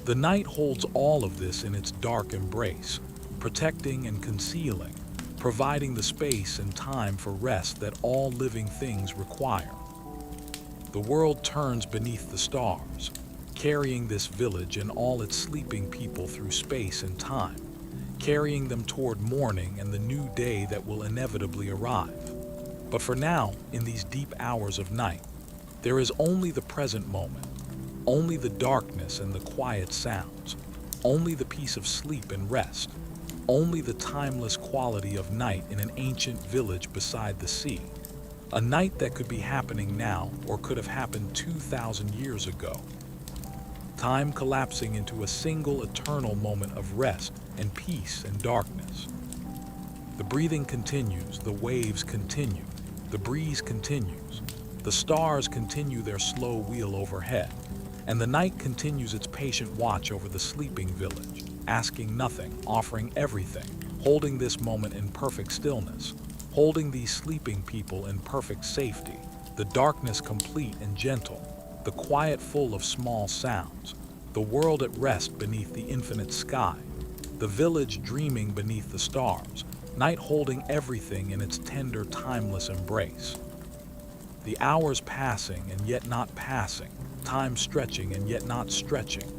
The night holds all of this in its dark embrace, protecting and concealing, providing the space and time for rest that all living things require. The world turns beneath the stars, carrying this village and all its sleeping people through space and time, carrying them toward morning and the new day that will inevitably arrive. But for now, in these deep hours of night, there is only the present moment, only the darkness and the quiet sounds, only the peace of sleep and rest, only the timeless quality of night in an ancient village beside the sea. A night that could be happening now or could have happened 2,000 years ago. Time collapsing into a single eternal moment of rest and peace and darkness. The breathing continues, the waves continue, the breeze continues, the stars continue their slow wheel overhead, and the night continues its patient watch over the sleeping village, asking nothing, offering everything, holding this moment in perfect stillness, holding these sleeping people in perfect safety, the darkness complete and gentle, the quiet full of small sounds, the world at rest beneath the infinite sky, the village dreaming beneath the stars, night holding everything in its tender, timeless embrace. The hours passing and yet not passing, time stretching and yet not stretching,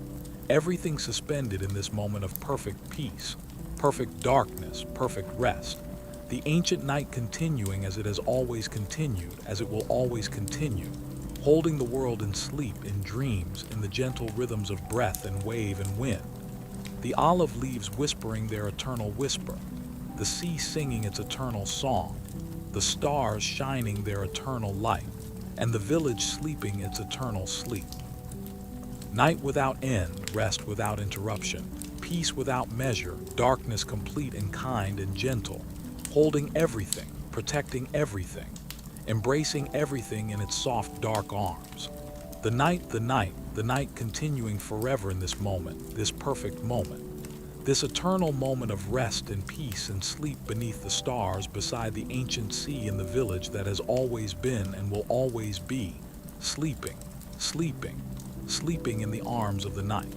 everything suspended in this moment of perfect peace, perfect darkness, perfect rest, the ancient night continuing as it has always continued, as it will always continue, holding the world in sleep, in dreams, in the gentle rhythms of breath and wave and wind, the olive leaves whispering their eternal whisper, the sea singing its eternal song, the stars shining their eternal light, and the village sleeping its eternal sleep. Night without end, rest without interruption, peace without measure, darkness complete and kind and gentle, holding everything, protecting everything, embracing everything in its soft, dark arms. The night continuing forever in this moment, this perfect moment, this eternal moment of rest and peace and sleep beneath the stars beside the ancient sea in the village that has always been and will always be, sleeping, sleeping, sleeping in the arms of the night.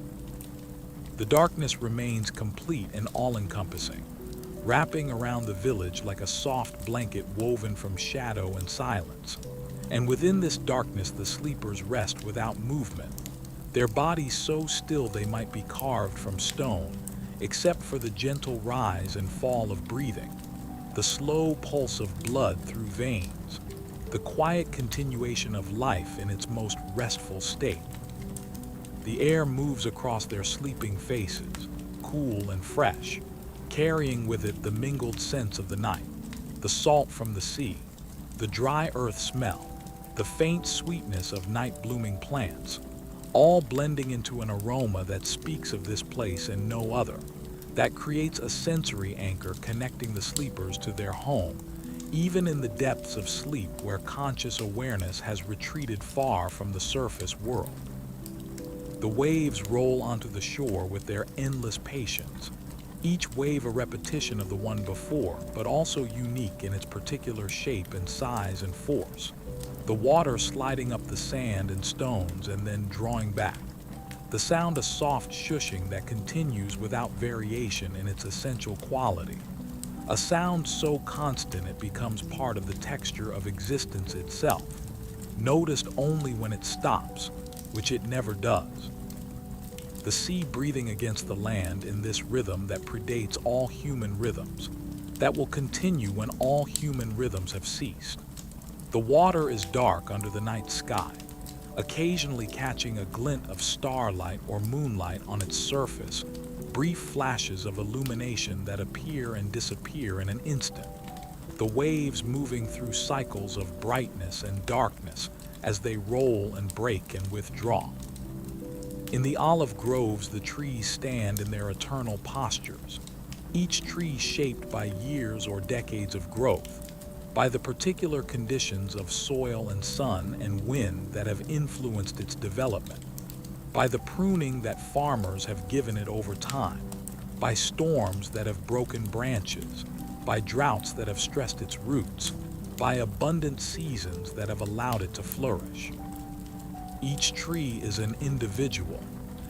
The darkness remains complete and all-encompassing, wrapping around the village like a soft blanket woven from shadow and silence. And within this darkness the sleepers rest without movement, their bodies so still they might be carved from stone, except for the gentle rise and fall of breathing, the slow pulse of blood through veins, the quiet continuation of life in its most restful state. The air moves across their sleeping faces, cool and fresh, carrying with it the mingled scents of the night, the salt from the sea, the dry earth smell, the faint sweetness of night-blooming plants, all blending into an aroma that speaks of this place and no other, that creates a sensory anchor connecting the sleepers to their home, even in the depths of sleep where conscious awareness has retreated far from the surface world. The waves roll onto the shore with their endless patience, each wave a repetition of the one before, but also unique in its particular shape and size and force. The water sliding up the sand and stones and then drawing back. The sound a soft shushing that continues without variation in its essential quality. A sound so constant it becomes part of the texture of existence itself, noticed only when it stops, which it never does. the sea breathing against the land in this rhythm that predates all human rhythms, that will continue when all human rhythms have ceased. The water is dark under the night sky, occasionally catching a glint of starlight or moonlight on its surface, brief flashes of illumination that appear and disappear in an instant, the waves moving through cycles of brightness and darkness as they roll and break and withdraw. In the olive groves, the trees stand in their eternal postures, each tree shaped by years or decades of growth, by the particular conditions of soil and sun and wind that have influenced its development, by the pruning that farmers have given it over time, by storms that have broken branches, by droughts that have stressed its roots, by abundant seasons that have allowed it to flourish. Each tree is an individual,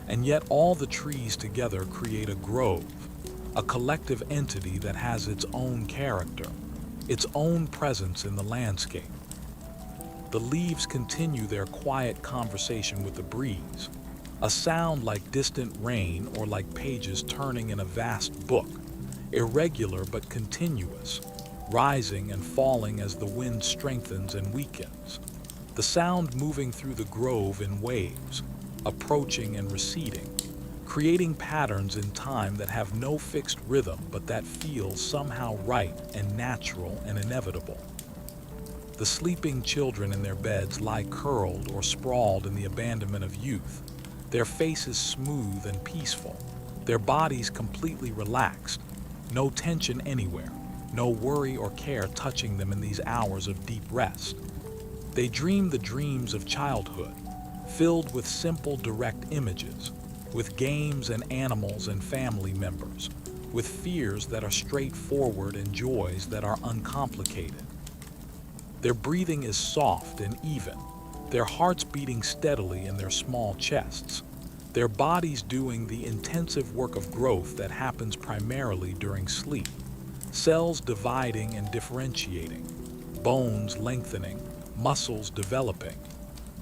and yet all the trees together create a grove, a collective entity that has its own character, its own presence in the landscape. The leaves continue their quiet conversation with the breeze, a sound like distant rain or like pages turning in a vast book, irregular but continuous, rising and falling as the wind strengthens and weakens. The sound moving through the grove in waves, approaching and receding, creating patterns in time that have no fixed rhythm but that feel somehow right and natural and inevitable. The sleeping children in their beds lie curled or sprawled in the abandonment of youth, their faces smooth and peaceful, their bodies completely relaxed, no tension anywhere, no worry or care touching them in these hours of deep rest. They dream the dreams of childhood, filled with simple, direct images, with games and animals and family members, with fears that are straightforward and joys that are uncomplicated. Their breathing is soft and even, their hearts beating steadily in their small chests, their bodies doing the intensive work of growth that happens primarily during sleep, cells dividing and differentiating, bones lengthening, muscles developing,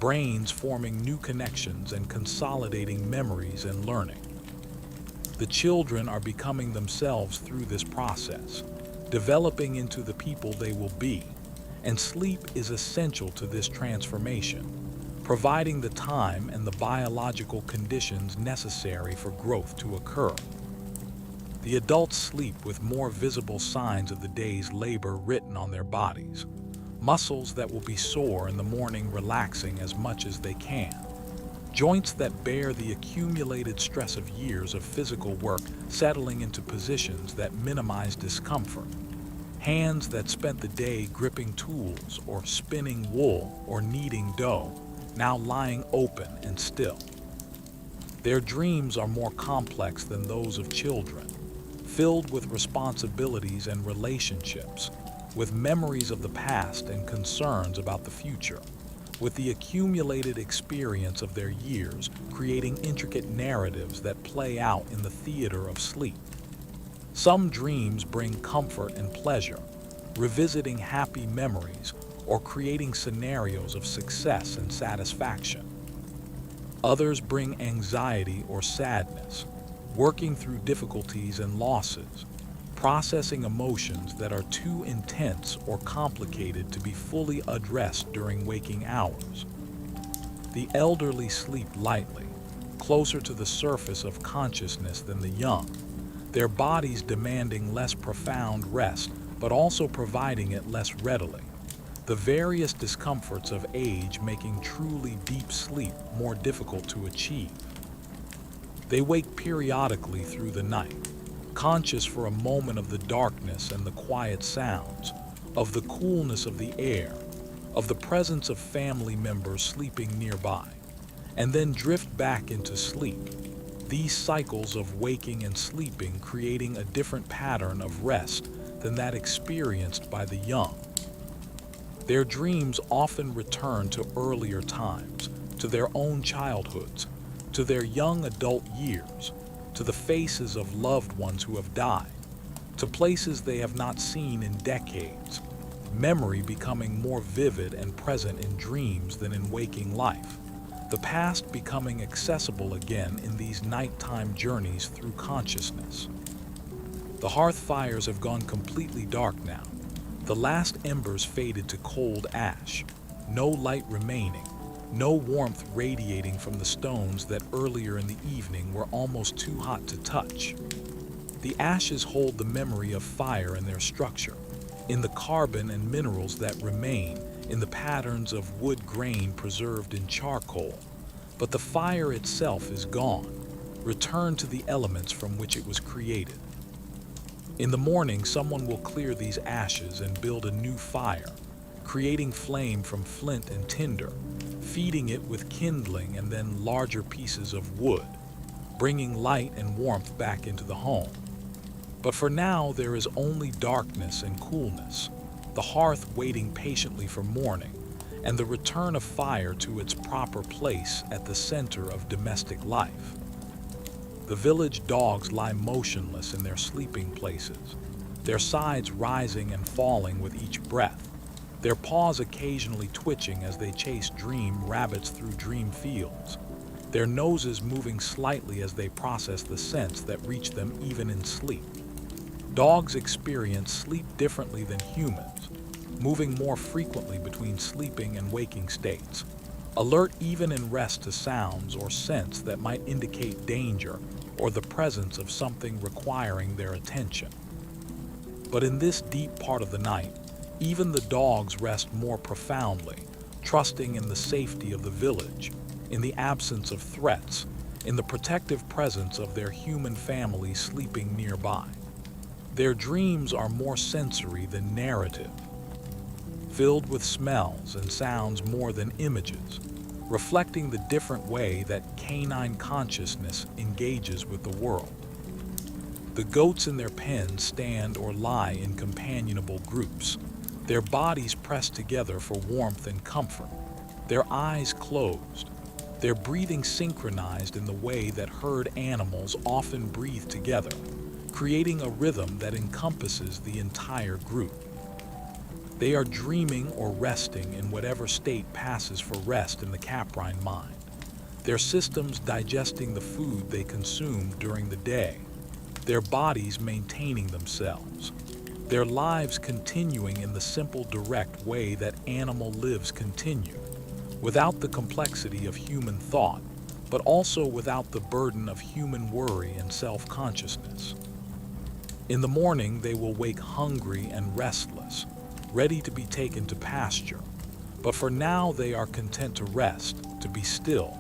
brains forming new connections and consolidating memories and learning. The children are becoming themselves through this process, developing into the people they will be, and sleep is essential to this transformation, providing the time and the biological conditions necessary for growth to occur. The adults sleep with more visible signs of the day's labor written on their bodies, muscles that will be sore in the morning relaxing as much as they can, joints that bear the accumulated stress of years of physical work settling into positions that minimize discomfort, hands that spent the day gripping tools or spinning wool or kneading dough, now lying open and still. Their dreams are more complex than those of children, filled with responsibilities and relationships, with memories of the past and concerns about the future, with the accumulated experience of their years creating intricate narratives that play out in the theater of sleep. Some dreams bring comfort and pleasure, revisiting happy memories or creating scenarios of success and satisfaction. Others bring anxiety or sadness, working through difficulties and losses, processing emotions that are too intense or complicated to be fully addressed during waking hours. The elderly sleep lightly, closer to the surface of consciousness than the young, their bodies demanding less profound rest but also providing it less readily. The various discomforts of age making truly deep sleep more difficult to achieve. They wake periodically through the night, conscious for a moment of the darkness and the quiet sounds, of the coolness of the air, of the presence of family members sleeping nearby, and then drift back into sleep. These cycles of waking and sleeping creating a different pattern of rest than that experienced by the young. Their dreams often return to earlier times, to their own childhoods, to their young adult years, to the faces of loved ones who have died, to places they have not seen in decades, memory becoming more vivid and present in dreams than in waking life, the past becoming accessible again in these nighttime journeys through consciousness. The hearth fires have gone completely dark now. The last embers faded to cold ash, no light remaining, no warmth radiating from the stones that earlier in the evening were almost too hot to touch. The ashes hold the memory of fire in their structure, in the carbon and minerals that remain, in the patterns of wood grain preserved in charcoal. But the fire itself is gone, returned to the elements from which it was created. In the morning, someone will clear these ashes and build a new fire, creating flame from flint and tinder, feeding it with kindling and then larger pieces of wood, bringing light and warmth back into the home. But for now, there is only darkness and coolness, the hearth waiting patiently for morning, and the return of fire to its proper place at the center of domestic life. The village dogs lie motionless in their sleeping places, their sides rising and falling with each breath, their paws occasionally twitching as they chase dream rabbits through dream fields, their noses moving slightly as they process the scents that reach them even in sleep. Dogs experience sleep differently than humans, moving more frequently between sleeping and waking states, alert even in rest to sounds or scents that might indicate danger or the presence of something requiring their attention. But in this deep part of the night, even the dogs rest more profoundly, trusting in the safety of the village, in the absence of threats, in the protective presence of their human family sleeping nearby. Their dreams are more sensory than narrative, filled with smells and sounds more than images, reflecting the different way that canine consciousness engages with the world. The goats in their pens stand or lie in companionable groups, their bodies pressed together for warmth and comfort, their eyes closed, their breathing synchronized in the way that herd animals often breathe together, creating a rhythm that encompasses the entire group. They are dreaming or resting in whatever state passes for rest in the caprine mind, their systems digesting the food they consumed during the day, their bodies maintaining themselves, their lives continuing in the simple, direct way that animal lives continue, without the complexity of human thought, but also without the burden of human worry and self-consciousness. In the morning, they will wake hungry and restless, ready to be taken to pasture. But for now, they are content to rest, to be still,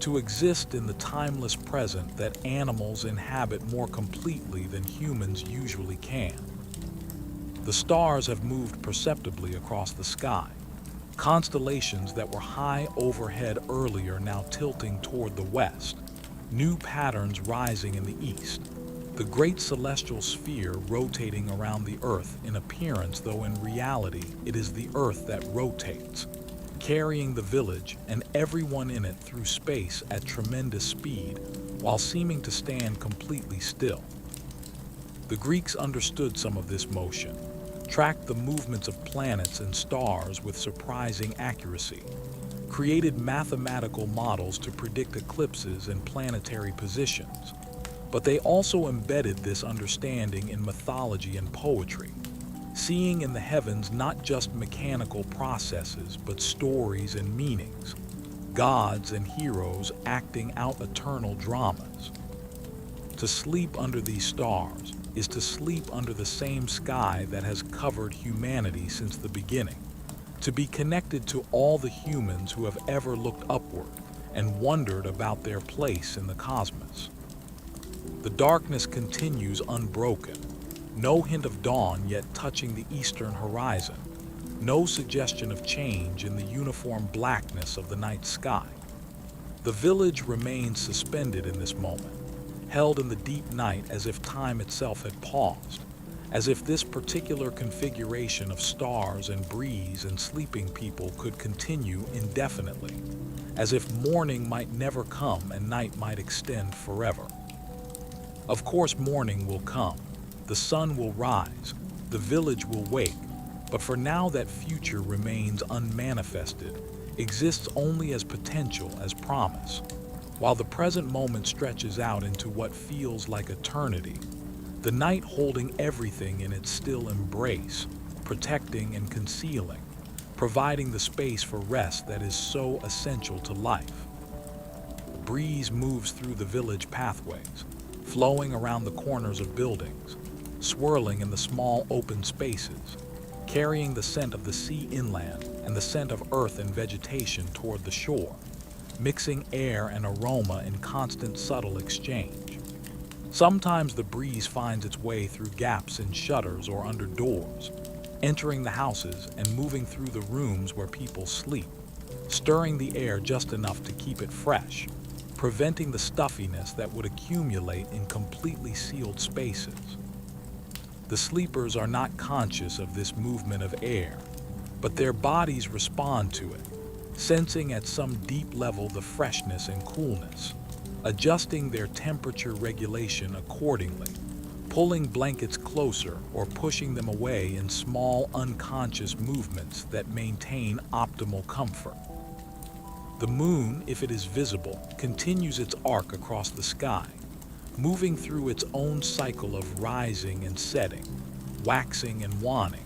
to exist in the timeless present that animals inhabit more completely than humans usually can. The stars have moved perceptibly across the sky. Constellations that were high overhead earlier now tilting toward the west, new patterns rising in the east. The great celestial sphere rotating around the Earth in appearance, though in reality it is the Earth that rotates, carrying the village and everyone in it through space at tremendous speed, while seeming to stand completely still. The Greeks understood some of this motion, tracked the movements of planets and stars with surprising accuracy, created mathematical models to predict eclipses and planetary positions. But they also embedded this understanding in mythology and poetry, seeing in the heavens not just mechanical processes, but stories and meanings, gods and heroes acting out eternal dramas. To sleep under these stars is to sleep under the same sky that has covered humanity since the beginning, to be connected to all the humans who have ever looked upward and wondered about their place in the cosmos. The darkness continues unbroken, no hint of dawn yet touching the eastern horizon, no suggestion of change in the uniform blackness of the night sky. The village remains suspended in this moment, held in the deep night as if time itself had paused, as if this particular configuration of stars and breeze and sleeping people could continue indefinitely, as if morning might never come and night might extend forever. Of course, morning will come, the sun will rise, the village will wake, but for now that future remains unmanifested, exists only as potential, as promise. While the present moment stretches out into what feels like eternity, the night holding everything in its still embrace, protecting and concealing, providing the space for rest that is so essential to life. Breeze moves through the village pathways, flowing around the corners of buildings, swirling in the small open spaces, carrying the scent of the sea inland and the scent of earth and vegetation toward the shore, mixing air and aroma in constant subtle exchange. Sometimes the breeze finds its way through gaps in shutters or under doors, entering the houses and moving through the rooms where people sleep, stirring the air just enough to keep it fresh, preventing the stuffiness that would accumulate in completely sealed spaces. The sleepers are not conscious of this movement of air, but their bodies respond to it, sensing at some deep level the freshness and coolness, adjusting their temperature regulation accordingly, pulling blankets closer or pushing them away in small unconscious movements that maintain optimal comfort. The moon, if it is visible, continues its arc across the sky, moving through its own cycle of rising and setting, waxing and waning,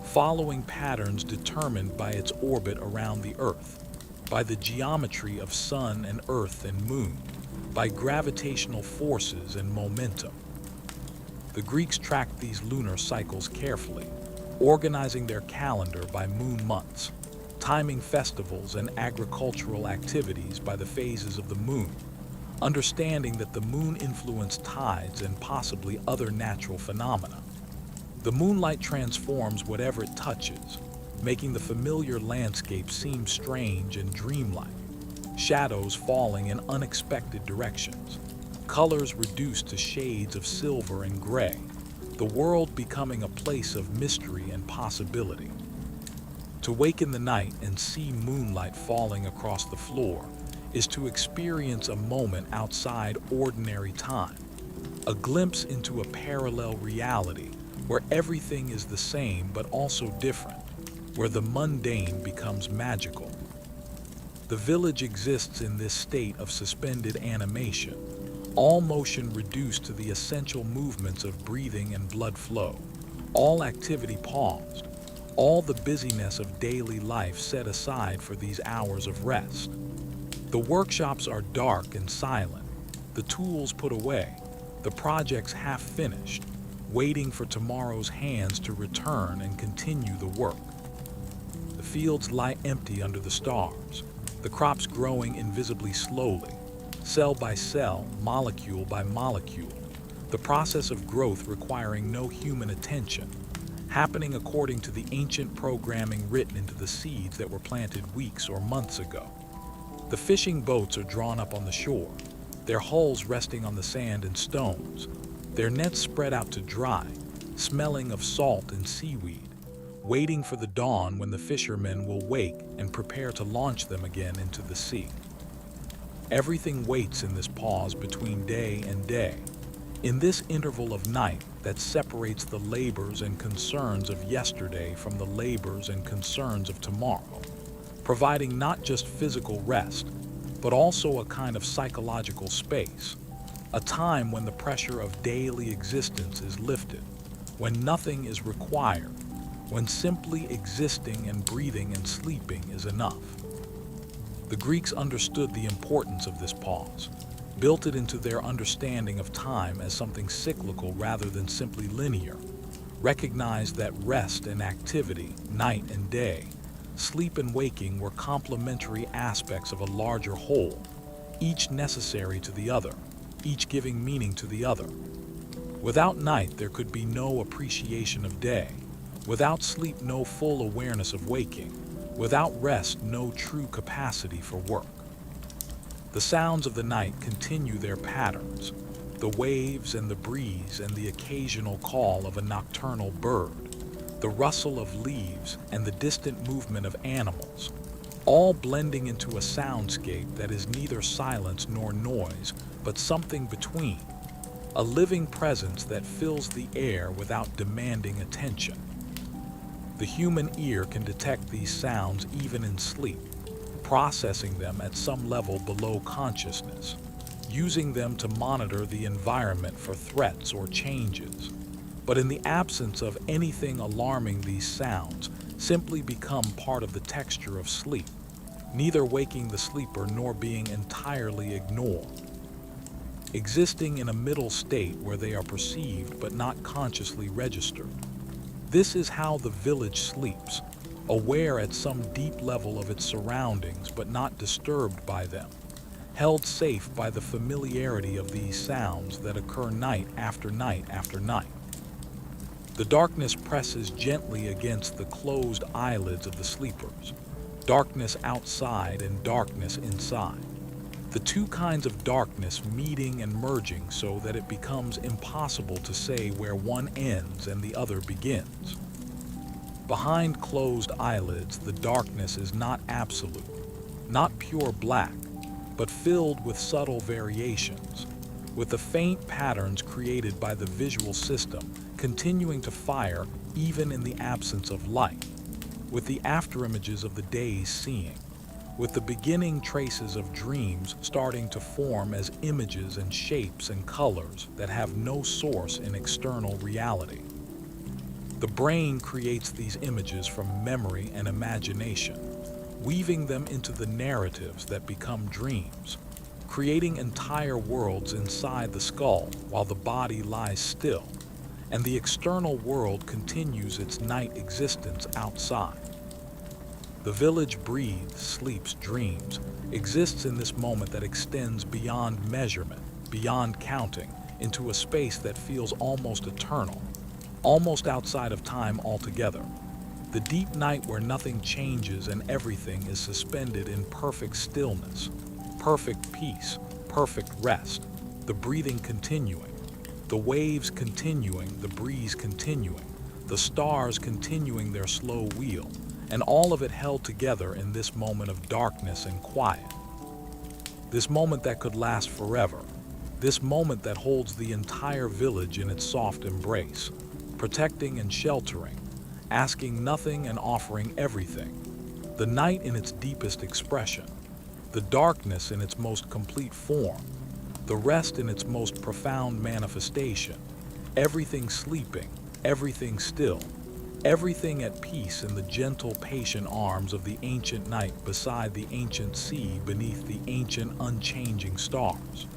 following patterns determined by its orbit around the Earth, by the geometry of sun and earth and moon, by gravitational forces and momentum. The Greeks tracked these lunar cycles carefully, organizing their calendar by moon months, timing festivals and agricultural activities by the phases of the moon, understanding that the moon influenced tides and possibly other natural phenomena. The moonlight transforms whatever it touches, making the familiar landscape seem strange and dreamlike, shadows falling in unexpected directions, colors reduced to shades of silver and gray, the world becoming a place of mystery and possibility. To wake in the night and see moonlight falling across the floor is to experience a moment outside ordinary time, a glimpse into a parallel reality where everything is the same but also different, where the mundane becomes magical. The village exists in this state of suspended animation, all motion reduced to the essential movements of breathing and blood flow, all activity paused, all the busyness of daily life set aside for these hours of rest. The workshops are dark and silent, the tools put away, the projects half finished, waiting for tomorrow's hands to return and continue the work. The fields lie empty under the stars, the crops growing invisibly slowly, cell by cell, molecule by molecule, the process of growth requiring no human attention, happening according to the ancient programming written into the seeds that were planted weeks or months ago. The fishing boats are drawn up on the shore, their hulls resting on the sand and stones, their nets spread out to dry, smelling of salt and seaweed, waiting for the dawn when the fishermen will wake and prepare to launch them again into the sea. Everything waits in this pause between day and day, in this interval of night that separates the labors and concerns of yesterday from the labors and concerns of tomorrow, providing not just physical rest, but also a kind of psychological space, a time when the pressure of daily existence is lifted, when nothing is required, when simply existing and breathing and sleeping is enough. The Greeks understood the importance of this pause, built it into their understanding of time as something cyclical rather than simply linear, recognized that rest and activity, night and day, sleep and waking were complementary aspects of a larger whole, each necessary to the other, each giving meaning to the other. Without night, there could be no appreciation of day. Without sleep, no full awareness of waking. Without rest, no true capacity for work. The sounds of the night continue their patterns, the waves and the breeze and the occasional call of a nocturnal bird, the rustle of leaves and the distant movement of animals, all blending into a soundscape that is neither silence nor noise, but something between, a living presence that fills the air without demanding attention. The human ear can detect these sounds even in sleep, processing them at some level below consciousness, using them to monitor the environment for threats or changes. But in the absence of anything alarming, these sounds simply become part of the texture of sleep, neither waking the sleeper nor being entirely ignored, existing in a middle state where they are perceived but not consciously registered. This is how the village sleeps, aware at some deep level of its surroundings but not disturbed by them, held safe by the familiarity of these sounds that occur night after night after night. The darkness presses gently against the closed eyelids of the sleepers, darkness outside and darkness inside. The two kinds of darkness meeting and merging so that it becomes impossible to say where one ends and the other begins. Behind closed eyelids, the darkness is not absolute, not pure black, but filled with subtle variations, with the faint patterns created by the visual system continuing to fire even in the absence of light, with the afterimages of the day's seeing, with the beginning traces of dreams starting to form as images and shapes and colors that have no source in external reality. The brain creates these images from memory and imagination, weaving them into the narratives that become dreams, creating entire worlds inside the skull while the body lies still, and the external world continues its night existence outside. The village breathes, sleeps, dreams, exists in this moment that extends beyond measurement, beyond counting, into a space that feels almost eternal, almost outside of time altogether. The deep night where nothing changes and everything is suspended in perfect stillness, perfect peace, perfect rest, the breathing continuing, the waves continuing, the breeze continuing, the stars continuing their slow wheel, and all of it held together in this moment of darkness and quiet. This moment that could last forever, this moment that holds the entire village in its soft embrace, protecting and sheltering, asking nothing and offering everything. The night in its deepest expression, the darkness in its most complete form, the rest in its most profound manifestation, everything sleeping, everything still, everything at peace in the gentle, patient arms of the ancient night beside the ancient sea beneath the ancient, unchanging stars.